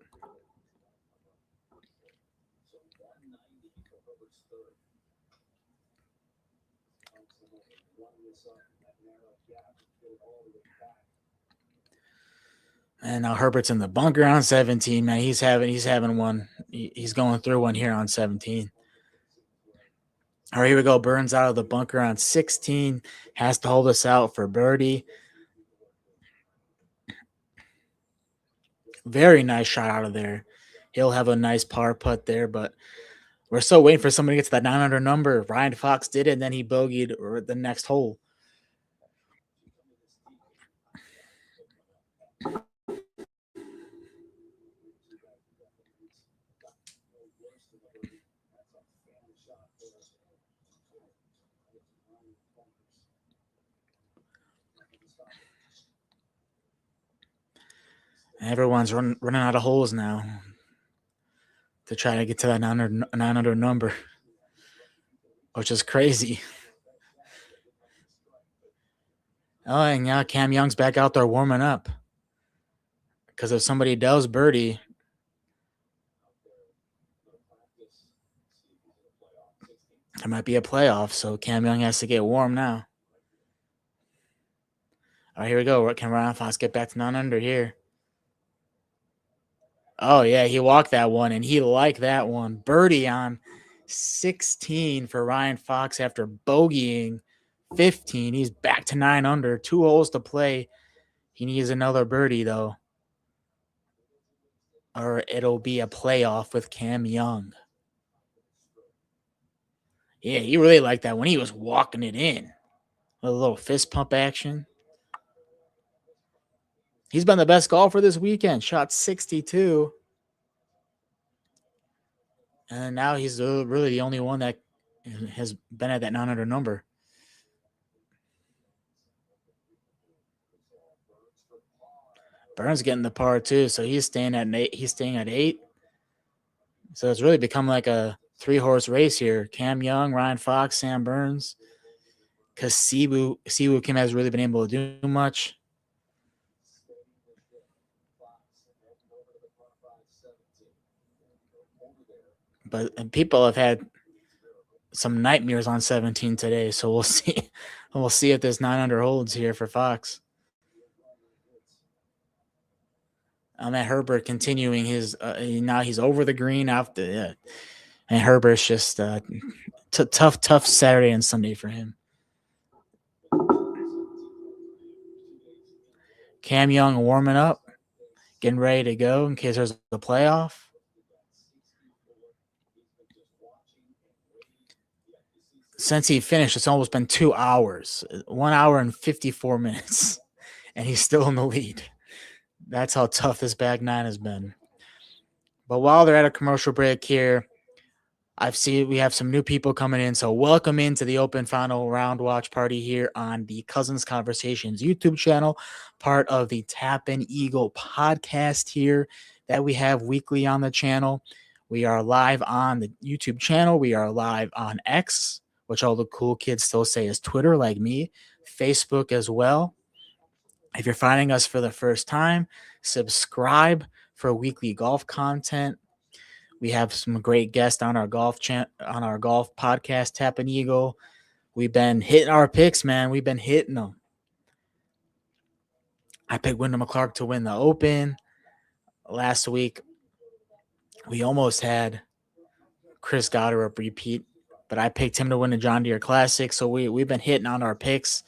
Speaker 1: And now Herbert's in the bunker on 17. Man, he's having one. He's going through one here on 17. All right, here we go. Burns out of the bunker on 16. Has to hold us out for birdie. Very nice shot out of there. He'll have a nice par putt there, but we're still waiting for somebody to get to that 900 number. Ryan Fox did it, and then he bogeyed the next hole. Everyone's running out of holes now to try to get to that 900 number, which is crazy. Oh, and yeah, Cam Young's back out there warming up. Because if somebody does birdie, there might be a playoff. So Cam Young has to get warm now. All right, here we go. Can Ryan Fox get back to 9 under here? Oh, yeah, he walked that one, and he liked that one. Birdie on 16 for Ryan Fox after bogeying 15. He's back to 9 under. 2 holes to play. He needs another birdie, though, or it'll be a playoff with Cam Young. Yeah, he really liked that when he was walking it in. A little fist pump action. He's been the best golfer this weekend. Shot 62. And now he's really the only one that has been at that 900 number. Burns getting the par too, so he's staying at 8. He's staying at 8. So it's really become like a 3-horse race here. Cam Young, Ryan Fox, Sam Burns. Because Siwoo Kim hasn't really been able to do much. But people have had some nightmares on 17 today, so we'll see. We'll see if this 9 under holds here for Fox. I'm at Herbert continuing his. Now he's over the green after, and Herbert's just tough Saturday and Sunday for him. Cam Young warming up, getting ready to go in case there's a playoff. Since he finished, it's almost been 2 hours, 1 hour and 54 minutes, and he's still in the lead. That's how tough this back nine has been. But while they're at a commercial break here, we have some new people coming in. So welcome into the open final round watch party here on the Cousins Conversations YouTube channel, part of the Tap and Eagle podcast here that we have weekly on the channel. We are live on the YouTube channel. We are live on X, which all the cool kids still say is Twitter, like me, Facebook as well. If you're finding us for the first time, subscribe for weekly golf content. We have some great guests on our golf podcast, Tap and Eagle. We've been hitting our picks, man. We've been hitting them. I picked Wyndham McClark to win the Open. Last week, we almost had Chris Goddard repeat, but I picked him to win the John Deere Classic. So we've been hitting on our picks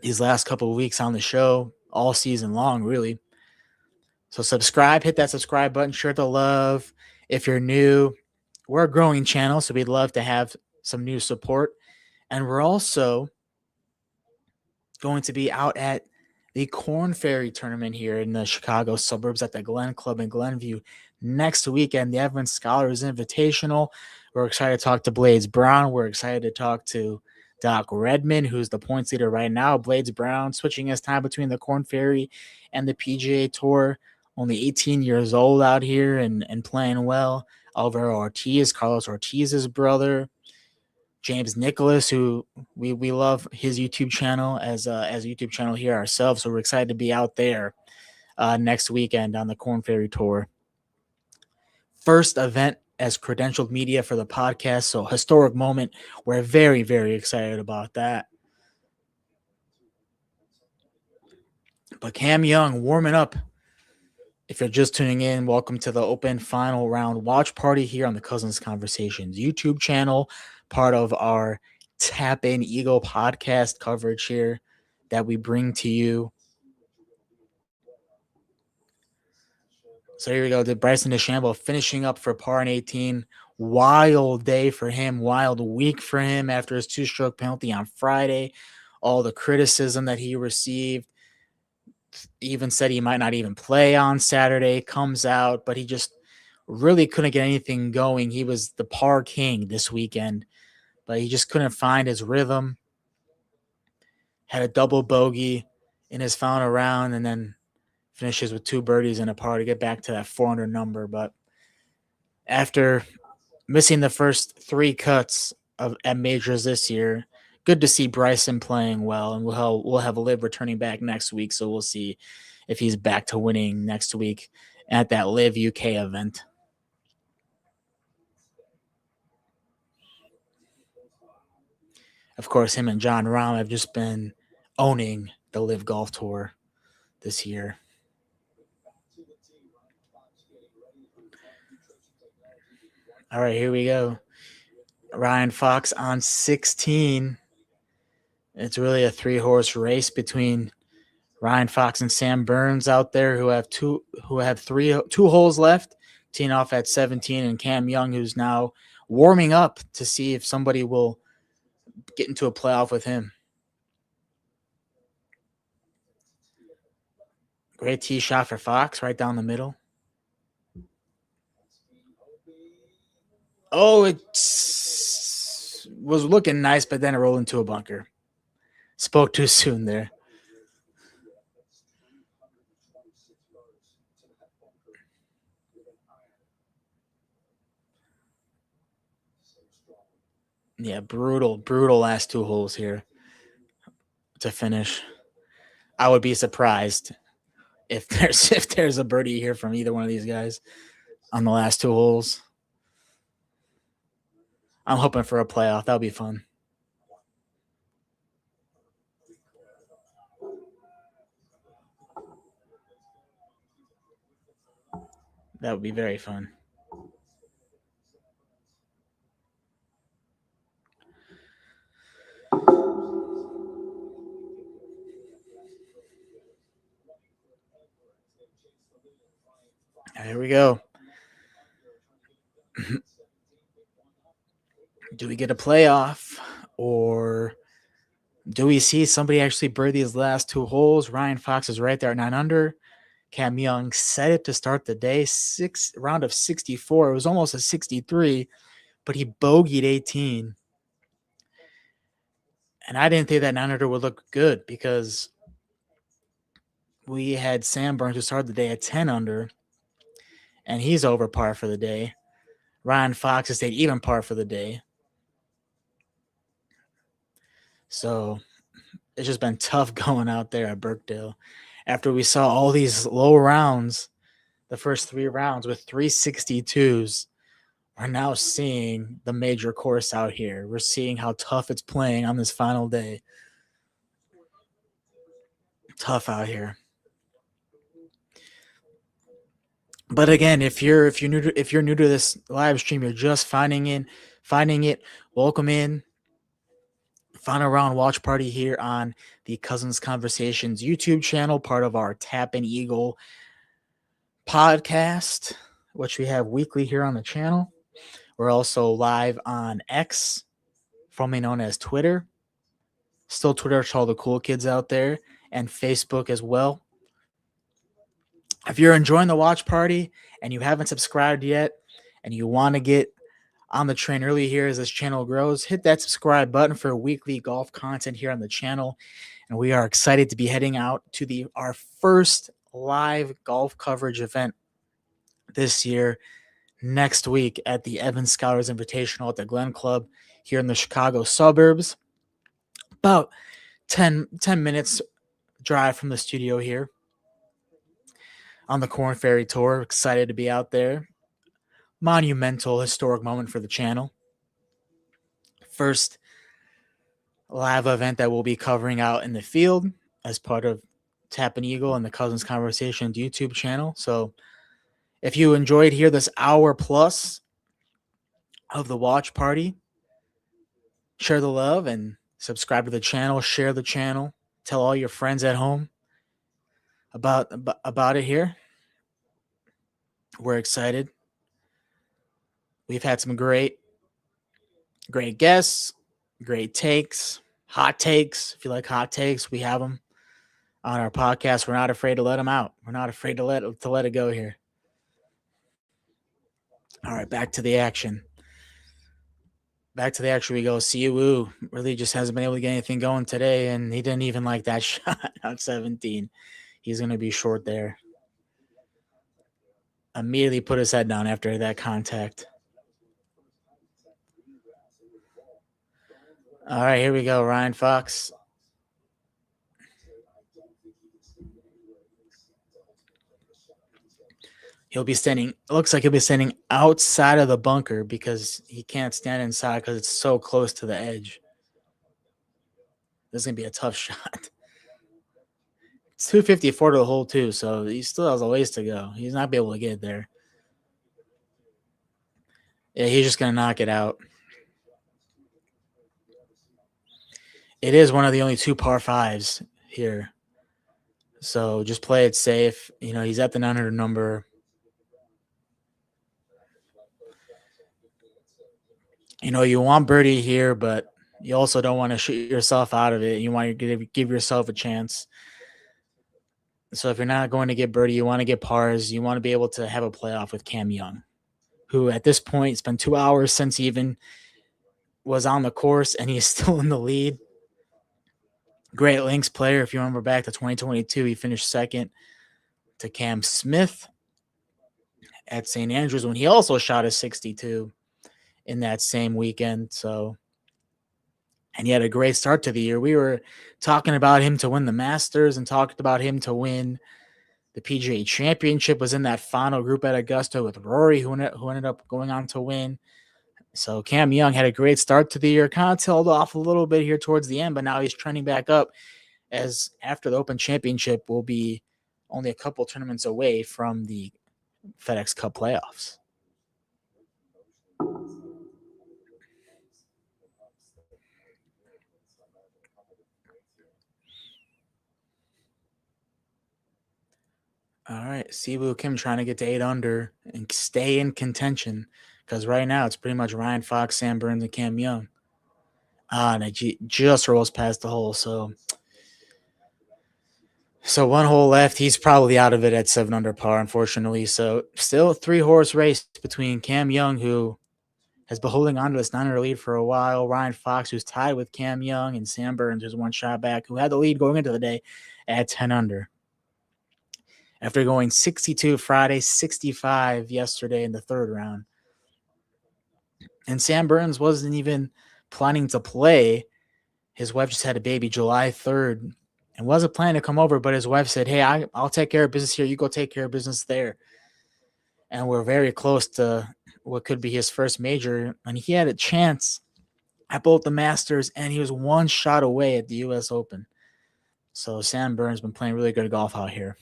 Speaker 1: these last couple of weeks on the show, all season long, really. So subscribe, hit that subscribe button, share the love. If you're new, we're a growing channel, so we'd love to have some new support. And we're also going to be out at the Corn Ferry tournament here in the Chicago suburbs at the Glen Club in Glenview next weekend, the Evans Scholars Invitational. We're excited to talk to Blades Brown. We're excited to talk to Doc Redman, who's the points leader right now. Blades Brown switching his time between the Corn Ferry and the PGA Tour. Only 18 years old out here and playing well. Alvaro Ortiz, Carlos Ortiz's brother. James Nicholas, who we love his YouTube channel as a YouTube channel here ourselves. So we're excited to be out there next weekend on the Corn Ferry Tour. First event as credentialed media for the podcast. So historic moment. We're very, very excited about that. But Cam Young warming up. If you're just tuning in, welcome to the Open Final Round watch party here on the Cousins Conversations YouTube channel, part of our Tap In Eagle podcast coverage here that we bring to you. So here we go. Bryson DeChambeau finishing up for par in 18. Wild day for him. Wild week for him after his 2-stroke penalty on Friday. All the criticism that he received. Even said he might not even play on Saturday. Comes out, but he just really couldn't get anything going. He was the par king this weekend, but he just couldn't find his rhythm. Had a double bogey in his final round and then finishes with 2 birdies and a par to get back to that 400 number. But after missing the first 3 cuts at majors this year, good to see Bryson playing well, and we'll have Liv returning back next week, so we'll see if he's back to winning next week at that Liv UK event. Of course, him and Jon Rahm have just been owning the Liv Golf Tour this year. All right, here we go. Ryan Fox on 16. It's really a 3-horse race between Ryan Fox and Sam Burns out there, who have two holes left, teeing off at 17, and Cam Young, who's now warming up to see if somebody will get into a playoff with him. Great tee shot for Fox right down the middle. Oh, it was looking nice, but then it rolled into a bunker. Spoke too soon there. Yeah, brutal last 2 holes here to finish. I would be surprised if there's a birdie here from either one of these guys on the last 2 holes. I'm hoping for a playoff. That'll be fun. That would be very fun. Here we go. Do we get a playoff, or do we see somebody actually birdie these last 2 holes? Ryan Fox is right there at 9 under. Cam Young set it to start the day. Round of 64. It was almost a 63, but he bogeyed 18. And I didn't think that 9 under would look good because we had Sam Burns who started the day at 10 under, and he's over par for the day. Ryan Fox has stayed even par for the day. So it's just been tough going out there at Birkdale. After we saw all these low rounds, the first 3 rounds with 362s, we're now seeing the major course out here. We're seeing how tough it's playing on this final day. Tough out here. But again, if you're new to this live stream, you're just finding it, welcome in. Final round watch party here on the Cousins Conversations YouTube channel, part of our Tap In Eagle podcast, which we have weekly here on the channel. We're also live on X, formerly known as Twitter. Still Twitter to all the cool kids out there, and Facebook as well. If you're enjoying the watch party and you haven't subscribed yet and you want to get on the train early here as this channel grows. Hit that subscribe button for weekly golf content here on the channel. And we are excited to be heading out to our first live golf coverage event this year next week at the Evan Scholars Invitational at the Glen Club here in the Chicago suburbs. About 10 minutes drive from the studio here on the Corn Ferry Tour. Excited to be out there. Monumental, historic moment for the channel. First live event that we'll be covering out in the field as part of Tap and Eagle and the Cousins Conversation YouTube channel. So if you enjoyed here this hour plus of the watch party, share the love and subscribe to the channel, share the channel, tell all your friends at home about it here. We're excited. We've had some great guests, great takes, hot takes. If you like hot takes, we have them on our podcast. We're not afraid to let them out. We're not afraid to let it go here. All right, back to the action. We go. Siwoo really just hasn't been able to get anything going today, and he didn't even like that shot on 17. He's going to be short there. Immediately put his head down after that contact. All right, here we go. Ryan Fox. Looks like he'll be standing outside of the bunker because he can't stand inside because it's so close to the edge. This is going to be a tough shot. It's 254 to the hole too, so he still has a ways to go. He's not be able to get there. Yeah, he's just going to knock it out. It is one of the only two par fives here. So just play it safe. You know, he's at the 900 number. You know, you want birdie here, but you also don't want to shoot yourself out of it. You want to give yourself a chance. So if you're not going to get birdie, you want to get pars. You want to be able to have a playoff with Cam Young, who at this point, it's been 2 hours since he even was on the course, and he's still in the lead. Great Links player. If you remember back to 2022, he finished second to Cam Smith at St. Andrews when he also shot a 62 in that same weekend. So, and he had a great start to the year. We were talking about him to win the Masters and talked about him to win the PGA Championship. Was in that final group at Augusta with Rory, who ended up going on to win. So Cam Young had a great start to the year, kind of tailed off a little bit here towards the end, but now he's trending back up as after the Open Championship will be only a couple tournaments away from the FedEx Cup playoffs. All right, Siwoo Kim trying to get to 8 under and stay in contention because right now it's pretty much Ryan Fox, Sam Burns, and Cam Young. And it just rolls past the hole. So one hole left. He's probably out of it at 7 under par, unfortunately. So still a 3-horse race between Cam Young, who has been holding on to this 9 under lead for a while, Ryan Fox, who's tied with Cam Young, and Sam Burns, who's 1 shot back, who had the lead going into the day at 10 under. After going 62 Friday, 65 yesterday in the 3rd round. And Sam Burns wasn't even planning to play. His wife just had a baby July 3rd and wasn't planning to come over, but his wife said, hey, I'll take care of business here. You go take care of business there. And we're very close to what could be his first major. And he had a chance at both the Masters, and he was 1 shot away at the U.S. Open. So Sam Burns been playing really good golf out here.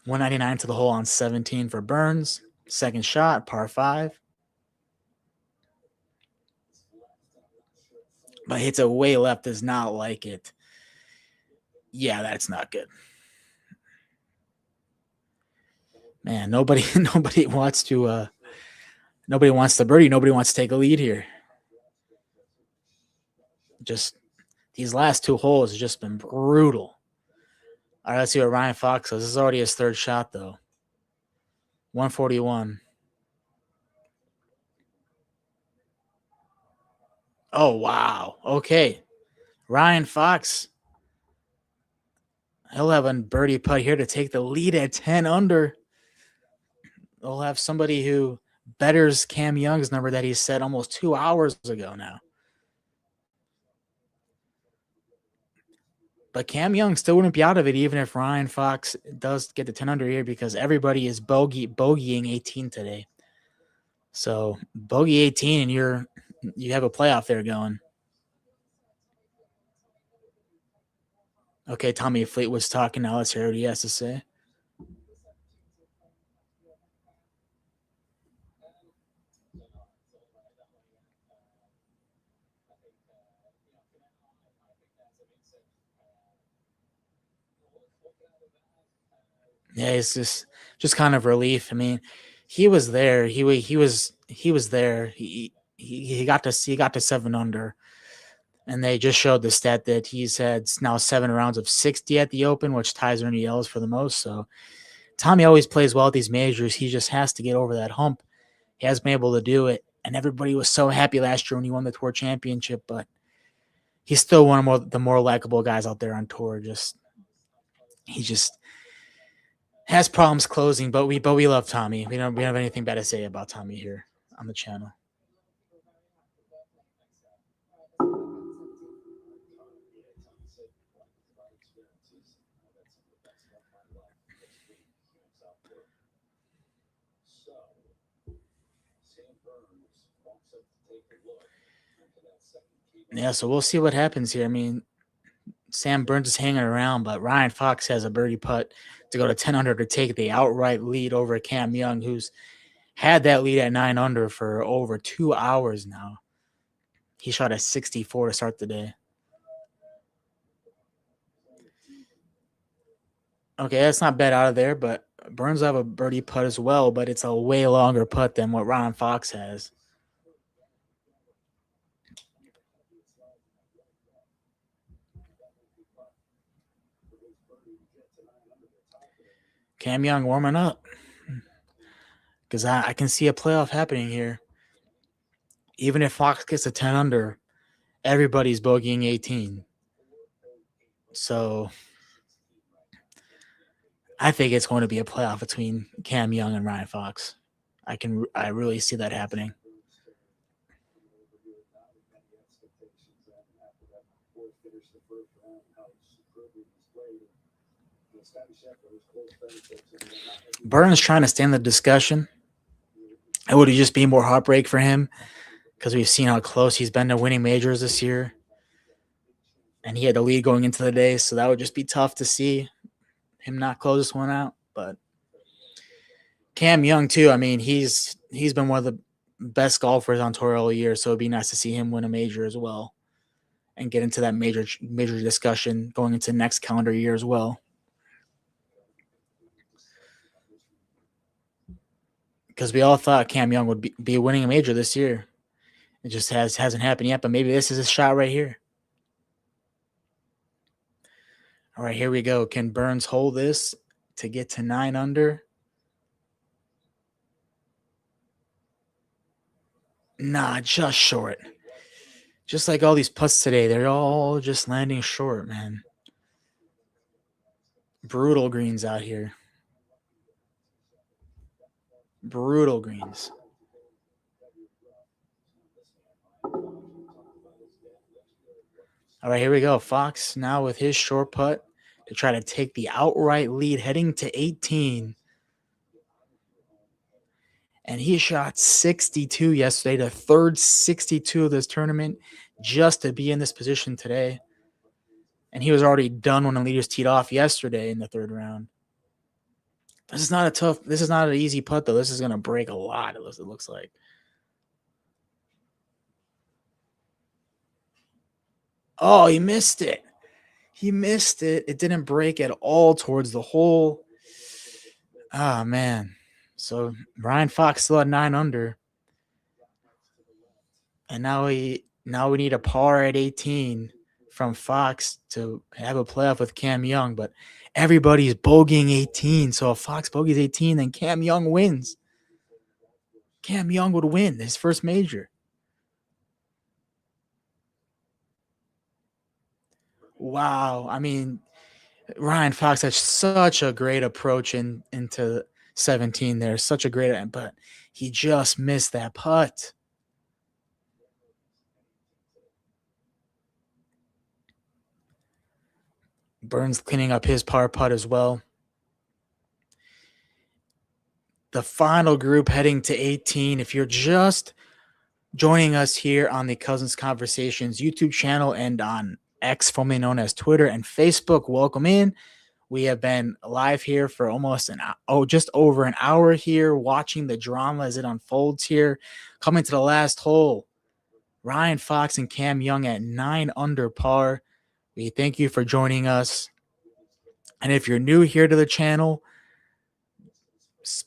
Speaker 1: 199 to the hole on 17 for Burns. Second shot, par 5. But hits it way left, does not like it. Yeah, that's not good. Man, nobody wants to nobody wants the birdie. Nobody wants to take a lead here. Just these last 2 holes have just been brutal. All right, let's see what Ryan Fox does. This is already his 3rd shot, though. 141. Oh, wow. Okay. Ryan Fox, he'll have a birdie putt here to take the lead at 10 under. They'll have somebody who betters Cam Young's number that he set almost 2 hours ago now. But Cam Young still wouldn't be out of it even if Ryan Fox does get the 10 under here because everybody is bogeying 18 today. So bogey 18 and you have a playoff there going. Okay, Tommy Fleetwood's talking now. Let's hear what he has to say. Yeah, it's just kind of relief. I mean, he was there. He was there. He got to 7 under, and they just showed the stat that he's had now 7 rounds of 60 at the Open, which ties Ernie Els for the most. So Tommy always plays well at these majors. He just has to get over that hump. He has been able to do it, and everybody was so happy last year when he won the Tour Championship. But he's still one of the more likable guys out there on tour. He just has problems closing, but we love Tommy. We don't have anything bad to say about Tommy here on the channel. Yeah, so we'll see what happens here. I mean, Sam Burns is hanging around, but Ryan Fox has a birdie putt to go to 10 under to take the outright lead over Cam Young, who's had that lead at 9 under for over 2 hours now. He shot a 64 to start the day. Okay, that's not bad out of there, but Burns will have a birdie putt as well, but it's a way longer putt than what Ryan Fox has. Cam Young warming up because I can see a playoff happening here. Even if Fox gets a 10 under, everybody's bogeying 18. So I think it's going to be a playoff between Cam Young and Ryan Fox. I really see that happening. Burns trying to stand the discussion. It would just be more heartbreak for him because we've seen how close he's been to winning majors this year. And he had the lead going into the day, so that would just be tough to see him not close this one out. But Cam Young too. I mean, he's been one of the best golfers on tour all year, so it'd be nice to see him win a major as well, and get into that major discussion going into next calendar year as well. Because we all thought Cam Young would be winning a major this year. It just hasn't happened yet, but maybe this is a shot right here. All right, here we go. Can Burns hold this to get to 9 under? Nah, just short. Just like all these putts today, they're all just landing short, man. Brutal greens out here. Brutal greens. All right, here we go. Fox now with his short putt to try to take the outright lead heading to 18. And he shot 62 yesterday, the third 62 of this tournament, just to be in this position today. And he was already done when the leaders teed off yesterday in the third round. This is not an easy putt, though. This is going to break a lot, it looks like. Oh, he missed it. He missed it. It didn't break at all towards the hole. Ah, man. So Ryan Fox still at 9 under. And now we need a par at 18 from Fox to have a playoff with Cam Young, but everybody's bogeying 18. So if Fox bogeys 18, then Cam Young wins. Cam Young would win his first major. Wow. I mean, Ryan Fox had such a great approach into 17 there. Such a great, but he just missed that putt. Burns cleaning up his par putt as well. The final group heading to 18. If you're just joining us here on the Cousins Conversations YouTube channel and on X, formerly known as Twitter and Facebook, welcome in. We have been live here for almost just over an hour here, watching the drama as it unfolds here. Coming to the last hole, Ryan Fox and Cam Young at 9 under par. We thank you for joining us. And if you're new here to the channel,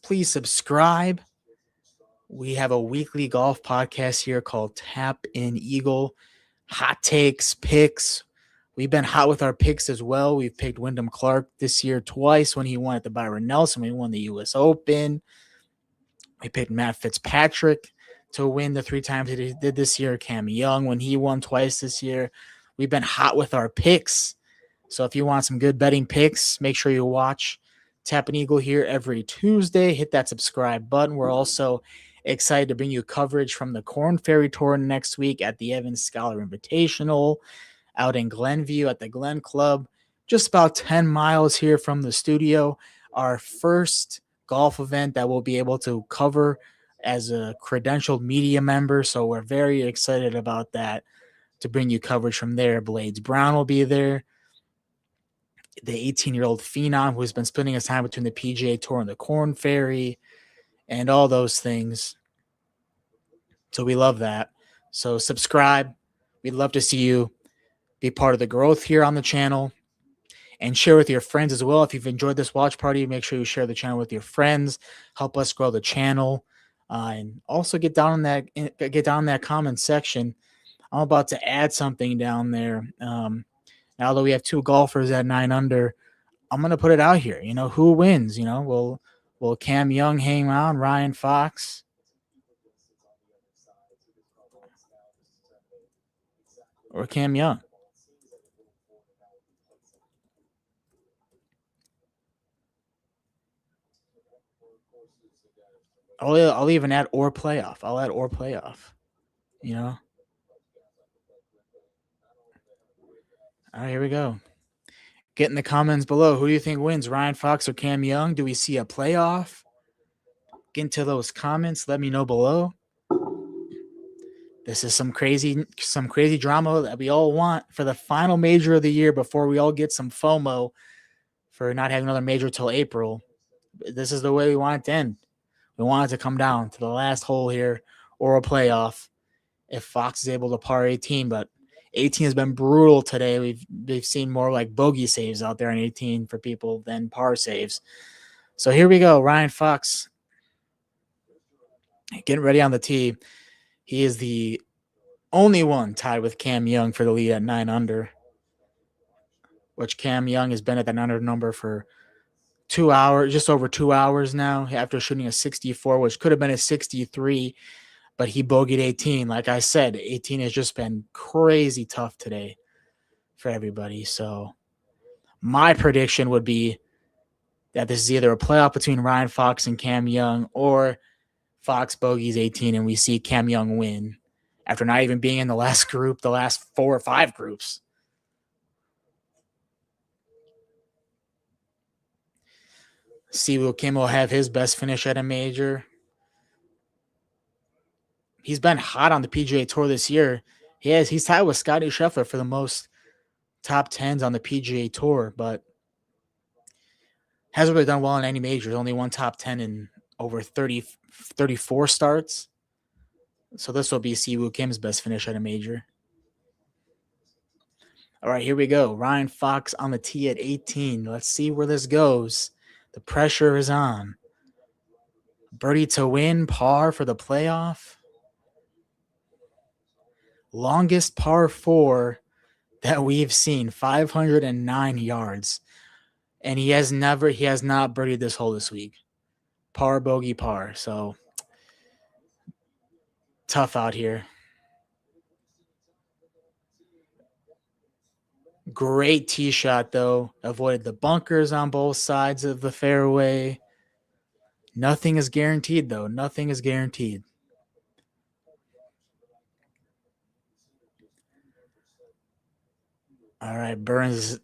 Speaker 1: please subscribe. We have a weekly golf podcast here called Tap in Eagle. Hot takes, picks. We've been hot with our picks as well. We've picked Wyndham Clark this year twice when he won at the Byron Nelson, when he won the U.S. Open. We picked Matt Fitzpatrick to win the 3 times he did this year. Cam Young when he won twice this year. We've been hot with our picks. So if you want some good betting picks, make sure you watch Tap an Eagle here every Tuesday. Hit that subscribe button. We're also excited to bring you coverage from the Corn Ferry Tour next week at the Evans Scholar Invitational out in Glenview at the Glen Club, just about 10 miles here from the studio. Our first golf event that we'll be able to cover as a credentialed media member. So we're very excited about that, to bring you coverage from there. Blades Brown will be there. The 18-year-old phenom who's been spending his time between the PGA Tour and the Corn Ferry and all those things. So we love that. So subscribe. We'd love to see you be part of the growth here on the channel, and share with your friends as well. If you've enjoyed this watch party, make sure you share the channel with your friends. Help us grow the channel, and also get down in that comment section. I'm about to add something down there. Now that we have 2 golfers at 9 under, I'm gonna put it out here. Who wins? Will Cam Young hang around Ryan Fox? Or Cam Young? I'll even add or playoff. I'll add or playoff. All right, here we go. Get in the comments below. Who do you think wins, Ryan Fox or Cam Young? Do we see a playoff? Get into those comments. Let me know below. This is some crazy drama that we all want for the final major of the year before we all get some FOMO for not having another major till April. This is the way we want it to end. We want it to come down to the last hole here or a playoff if Fox is able to par 18, but 18 has been brutal today. We've seen more like bogey saves out there on 18 for people than par saves. So here we go. Ryan Fox getting ready on the tee. He is the only one tied with Cam Young for the lead at 9 under, which Cam Young has been at that 9 under number for 2 hours, just over 2 hours now, after shooting a 64, which could have been a 63, but he bogeyed 18. Like I said, 18 has just been crazy tough today for everybody. So my prediction would be that this is either a playoff between Ryan Fox and Cam Young, or Fox bogeys 18 and we see Cam Young win after not even being in the last group, the last 4 or 5 groups. Siwoo Kim will have his best finish at a major. He's been hot on the PGA Tour this year. He's tied with Scottie Scheffler for the most top 10s on the PGA Tour, but hasn't really done well in any majors. Only one top 10 in over 34 starts. So this will be Siwoo Kim's best finish at a major. All right, here we go. Ryan Fox on the tee at 18. Let's see where this goes. The pressure is on. Birdie to win, par for the playoff. Longest par 4 that we've seen, 509 yards, and he has not birdied this hole this week. Par bogey par. So tough out here. Great tee shot though. Avoided the bunkers on both sides of the fairway. Nothing is guaranteed though. Nothing is guaranteed. All right, Burns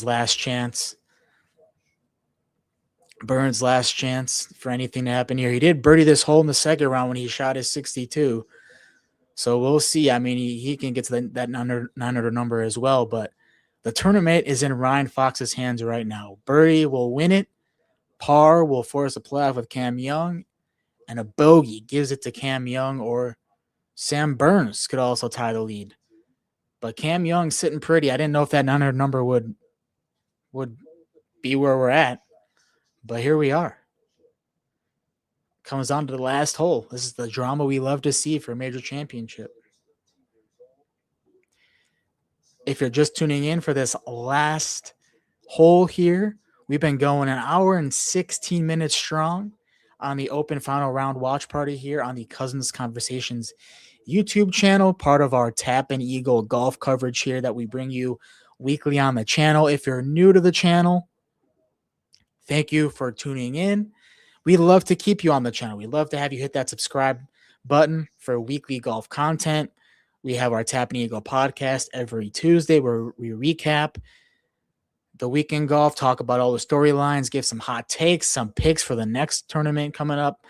Speaker 1: last chance. Burns last chance for anything to happen here. He did birdie this hole in the second round when he shot his 62. So we'll see. I mean, he can get to that 900 number as well, but the tournament is in Ryan Fox's hands right now. Birdie will win it. Par will force a playoff with Cam Young, and a bogey gives it to Cam Young, or Sam Burns could also tie the lead. But Cam Young's sitting pretty. I didn't know if that 900 number would be where we're at, but here we are. Comes down to the last hole. This is the drama we love to see for a major championship. If you're just tuning in for this last hole here, we've been going an hour and 16 minutes strong on the open final round watch party here on the Cousins Conversations YouTube channel, part of our Tap and Eagle golf coverage here that we bring you weekly on the channel. If you're new to the channel, thank you for tuning in. We love to keep you on the channel. We love to have you hit that subscribe button for weekly golf content. We have our Tap and Eagle podcast every Tuesday where we recap the weekend golf, talk about all the storylines, give some hot takes, some picks for the next tournament coming up,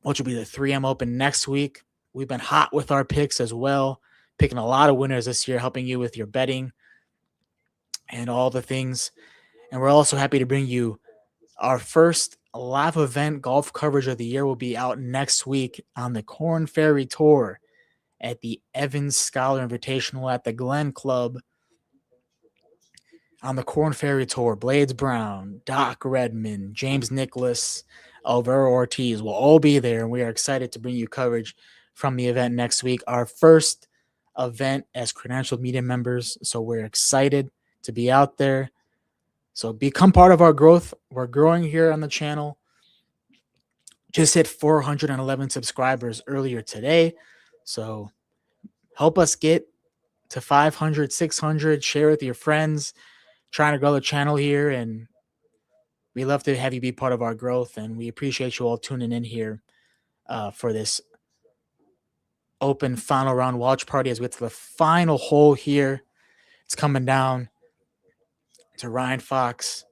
Speaker 1: which will be the 3M Open next week. We've been hot with our picks as well, picking a lot of winners this year, helping you with your betting and all the things. And we're also happy to bring you our first live event golf coverage of the year will be out next week on the Corn Ferry Tour at the Evans Scholar Invitational at the Glen Club. On the Corn Ferry Tour, Blades Brown, Doc Redman, James Nicholas, Alvaro Ortiz will all be there, and we are excited to bring you coverage from the event next week. Our first event as credentialed media members, so we're excited to be out there. So become part of our growth. We're growing here on the channel. Just hit 411 subscribers earlier today. So help us get to 500, 600. Share with your friends. Trying to grow the channel here, and we love to have you be part of our growth. And we appreciate you all tuning in here for this open final round watch party as we get to the final hole here. It's coming down to Ryan Fox.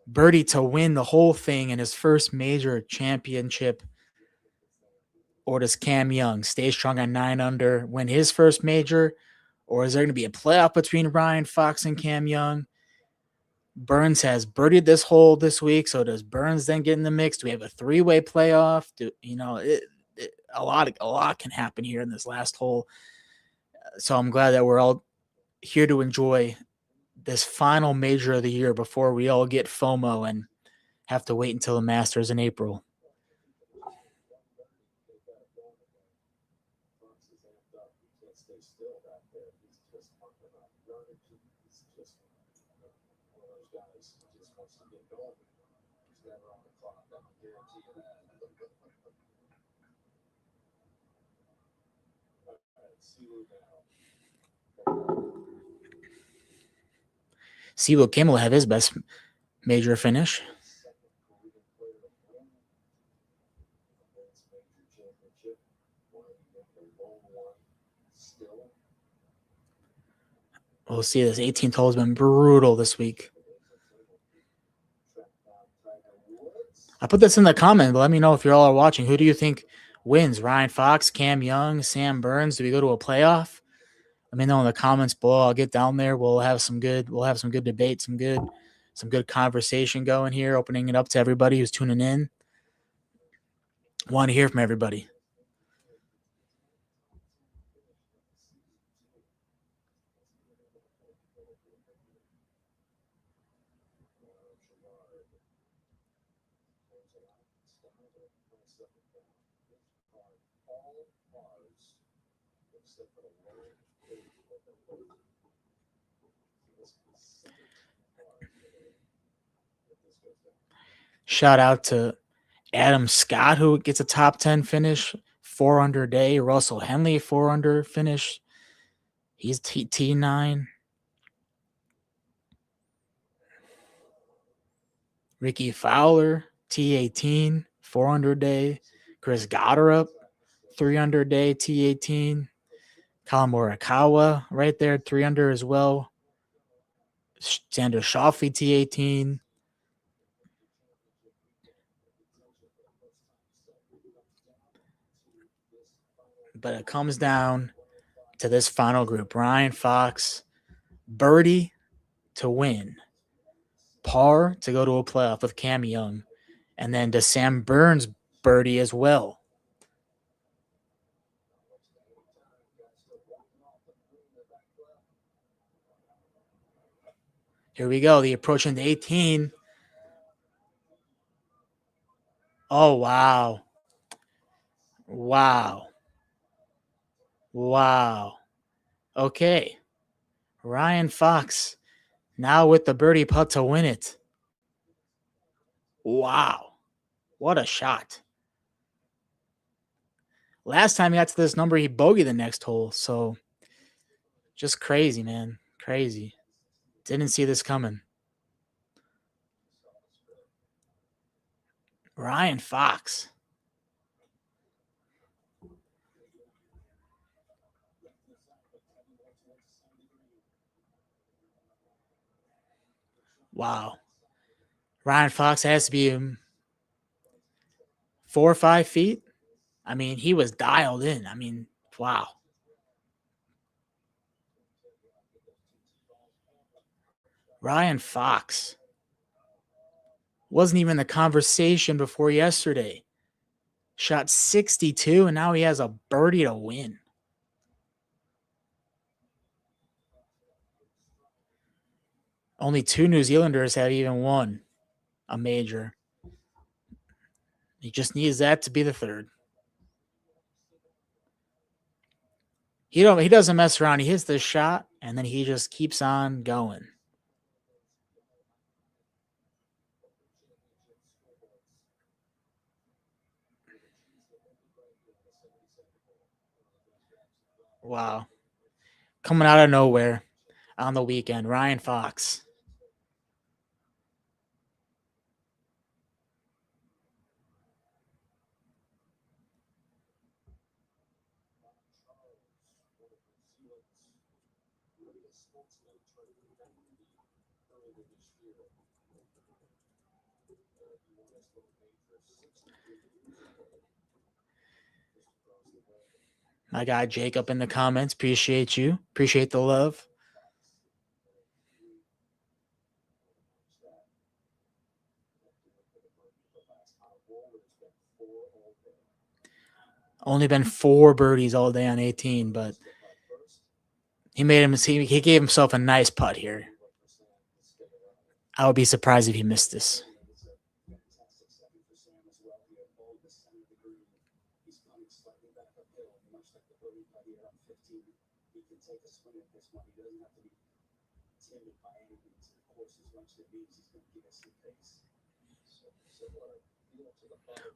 Speaker 1: Birdie to win the whole thing in his first major championship. Or does Cam Young stay strong at 9 under, win his first major? Or is there going to be a playoff between Ryan Fox and Cam Young? Burns has birdied this hole this week, so does Burns then get in the mix? Do we have a 3-way playoff? A lot can happen here in this last hole. So I'm glad that we're all here to enjoy this final major of the year before we all get FOMO and have to wait until the Masters in April. Siwoo Kim will have his best major finish. We'll see. This 18th hole has been brutal this week. I put this in the comment, but let me know if you all are watching. Who do you think wins? Ryan Fox, Cam Young, Sam Burns? Do we go to a playoff? Let me know in the comments below. I'll get down there. We'll have some good debate, some good conversation going here, opening it up to everybody who's tuning in. Want to hear from everybody. Shout out to Adam Scott, who gets a top 10 finish, 4 under day. Russell Henley, 4 under finish. He's T9. Ricky Fowler, T18, 4 under day. Chris Goddard, 3 under day, T18. Colin Morikawa right there, 3 under as well. Xander Schauffele, T18. But it comes down to this final group. Ryan Fox, birdie to win, par to go to a playoff with Cam Young, and then to Sam Burns birdie as well. Here we go. The approaching to 18. Oh, wow. Wow. Wow. Okay. Ryan Fox now with the birdie putt to win it. Wow. What a shot. Last time he got to this number, he bogeyed the next hole. So just crazy, man. Crazy. Didn't see this coming. Ryan Fox. Wow. Ryan Fox has to be 4 or 5 feet. I mean, he was dialed in. I mean, wow. Ryan Fox wasn't even the conversation before yesterday. Shot 62, and now he has a birdie to win. Only 2 New Zealanders have even won a major. He just needs that to be the third. He doesn't mess around. He hits this shot, and then he just keeps on going. Wow. Coming out of nowhere on the weekend, Ryan Fox. My guy Jacob in the comments. Appreciate you. Appreciate the love. Only been 4 birdies all day on 18, but he gave himself a nice putt here. I would be surprised if he missed this.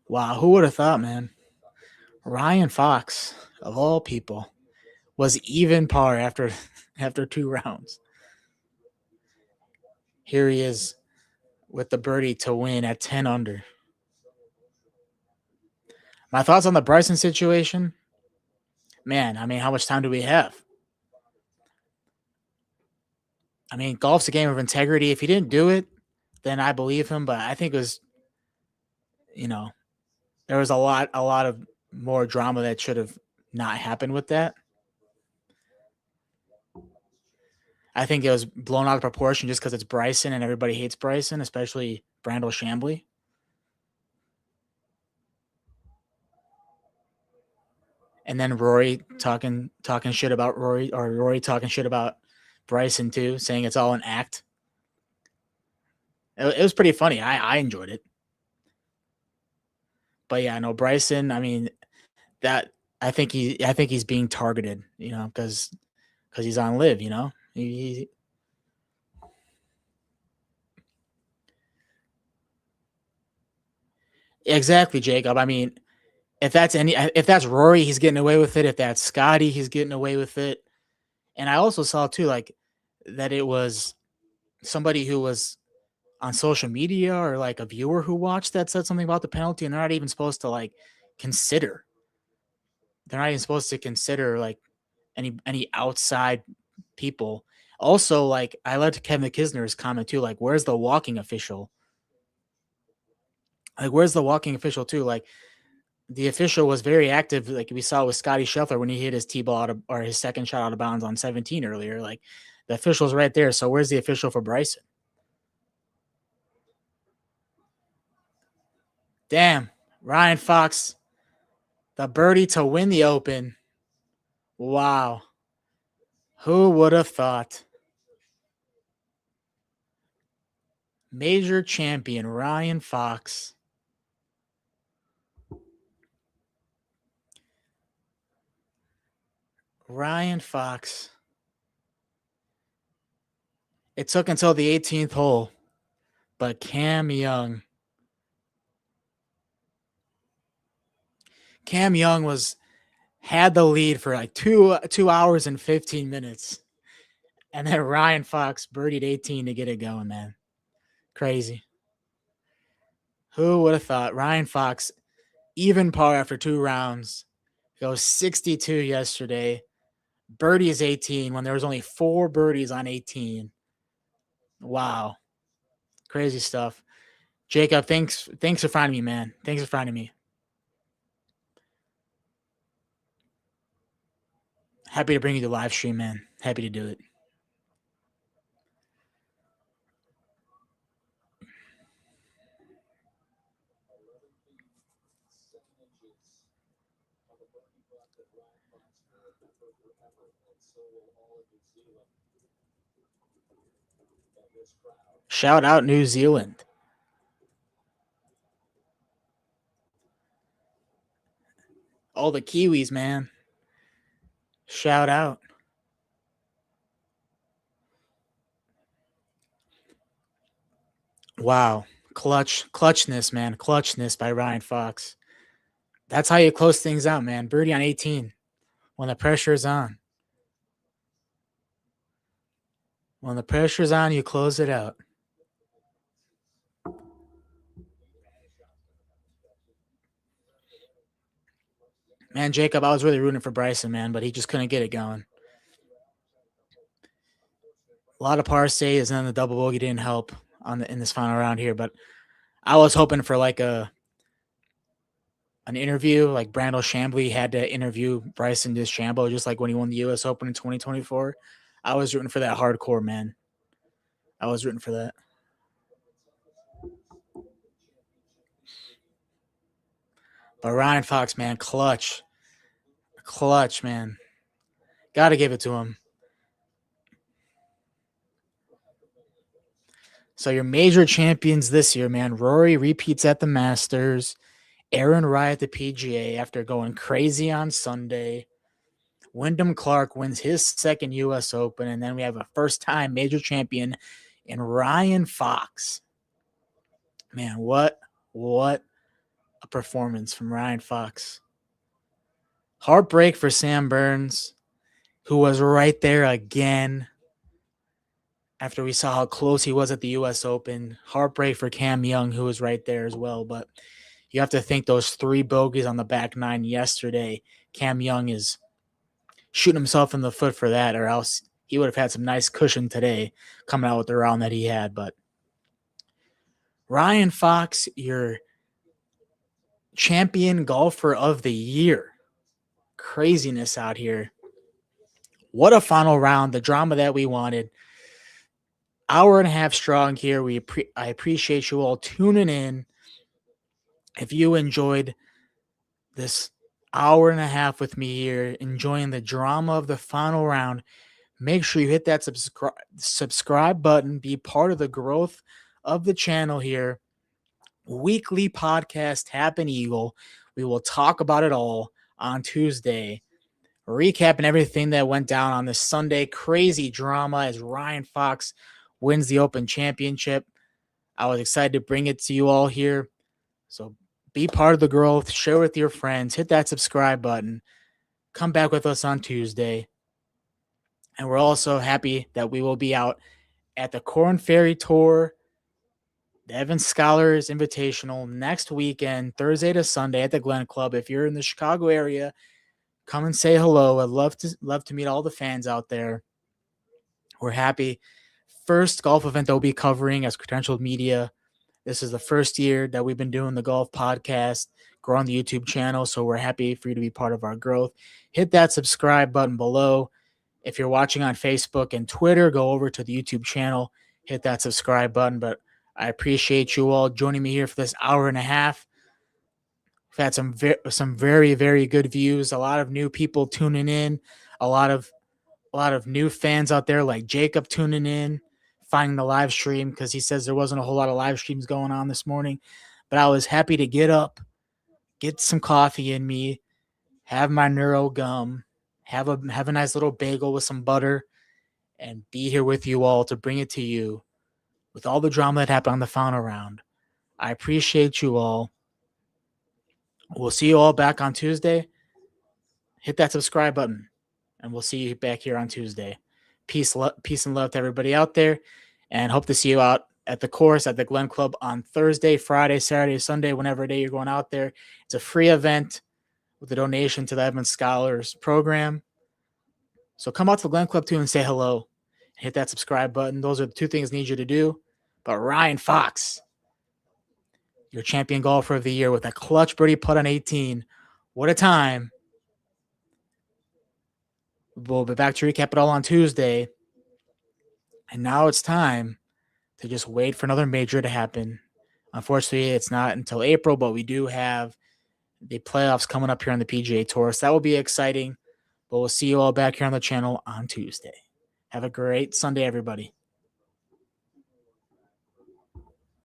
Speaker 1: Wow, who would have thought, man? Ryan Fox, of all people, was even par after 2 rounds. Here he is with the birdie to win at 10 under. My thoughts on the Bryson situation? Man, I mean, how much time do we have? I mean, golf's a game of integrity. If he didn't do it, then I believe him. But I think it was, there was a lot of more drama that should have not happened with that. I think it was blown out of proportion just because it's Bryson and everybody hates Bryson, especially Brandel Chambly. And then Rory talking shit about Rory talking shit about Bryson too, saying it's all an act. It was pretty funny. I enjoyed it. But yeah, no, Bryson, I mean, that I think he's being targeted, because because he's on live. You know, exactly, Jacob. I mean, if that's Rory, he's getting away with it. If that's Scotty, he's getting away with it. And I also saw too, like that it was somebody who was on social media or like a viewer who watched that said something about the penalty, and they're not even supposed to like consider. They're not even supposed to consider like any outside people. Also, like I loved Kevin Kisner's comment too. Like, where's the walking official? Like, where's the walking official too? Like, the official was very active, like we saw with Scotty Scheffler when he hit his tee ball out of, or his second shot out of bounds on 17 earlier. Like, the official's right there. So where's the official for Bryson? Damn, Ryan Fox, the birdie to win the Open. Wow, who would have thought? Major champion Ryan Fox. Ryan Fox. It took until the 18th hole, but Cam Young was had the lead for like 2 hours and 15 minutes. And then Ryan Fox birdied 18 to get it going, man. Crazy. Who would have thought Ryan Fox, even par after 2 rounds, goes 62 yesterday. Birdie is 18 when there was only 4 birdies on 18. Wow. Crazy stuff. Jacob, thanks for finding me, man. Thanks for finding me. Happy to bring you the live stream, man. Happy to do it. Shout out New Zealand. All the Kiwis, man. Shout out. Wow. Clutchness, man. Clutchness by Ryan Fox. That's how you close things out, man. Birdie on 18 when the pressure is on. When the pressure's on, you close it out. Man, Jacob, I was really rooting for Bryson, man, but he just couldn't get it going. A lot of par saves and then the double bogey didn't help in this final round here, but I was hoping for like an interview, like Brandel Chambly had to interview Bryson DeChambeau just like when he won the U.S. Open in 2024. I was rooting for that hardcore, man. I was rooting for that. But Ryan Fox, man, clutch, man. Got to give it to him. So your major champions this year, man. Rory repeats at the Masters. Aaron Rai at the PGA after going crazy on Sunday. Wyndham Clark wins his second U.S. Open, and then we have a first-time major champion in Ryan Fox. Man, what a performance from Ryan Fox. Heartbreak for Sam Burns, who was right there again after we saw how close he was at the U.S. Open. Heartbreak for Cam Young, who was right there as well. But you have to think those 3 bogeys on the back 9 yesterday, Cam Young is shooting himself in the foot for that, or else he would have had some nice cushion today coming out with the round that he had. But Ryan Fox, your champion golfer of the year. Craziness out here. What a final round, the drama that we wanted. Hour and a half strong here. I appreciate you all tuning in. If you enjoyed this hour and a half with me here, enjoying the drama of the final round, make sure you hit that subscribe button. Be part of the growth of the channel here. Weekly podcast, Happen Eagle. We will talk about it all on Tuesday. recapping everything that went down on this Sunday. Crazy drama as Ryan Fox wins the Open Championship. I was excited to bring it to you all here. So be part of the growth, share with your friends, hit that subscribe button, come back with us on Tuesday. And we're also happy that we will be out at the Corn Ferry Tour, the Evan Scholars Invitational next weekend, Thursday to Sunday at the Glen Club. If you're in the Chicago area, come and say hello. I'd love to meet all the fans out there. We're happy. First golf event that we'll be covering as credentialed media. This is the first year that we've been doing the golf podcast, growing the YouTube channel. So we're happy for you to be part of our growth. Hit that subscribe button below. If you're watching on Facebook and Twitter, go over to the YouTube channel, hit that subscribe button. But I appreciate you all joining me here for this hour and a half. We've had some very, very good views, a lot of new people tuning in, a lot of new fans out there like Jacob tuning in, finding the live stream because he says there wasn't a whole lot of live streams going on this morning. But I was happy to get up, get some coffee in me, have my neuro gum, have a nice little bagel with some butter, and be here with you all to bring it to you with all the drama that happened on the final round. I appreciate you all. We'll see you all back on Tuesday. Hit that subscribe button, and we'll see you back here on Tuesday. Peace and love to everybody out there, and hope to see you out at the course at the Glen Club on Thursday, Friday, Saturday, Sunday, whenever day you're going out there. It's a free event with a donation to the Evan Scholars program. So come out to the Glen Club too and say hello. Hit that subscribe button. Those are the two things I need you to do. But Ryan Fox, your champion golfer of the year with a clutch birdie putt on 18. What a time. We'll be back to recap it all on Tuesday. And now it's time to just wait for another major to happen. Unfortunately, it's not until April, but we do have the playoffs coming up here on the PGA Tour. So that will be exciting. But we'll see you all back here on the channel on Tuesday. Have a great Sunday, everybody.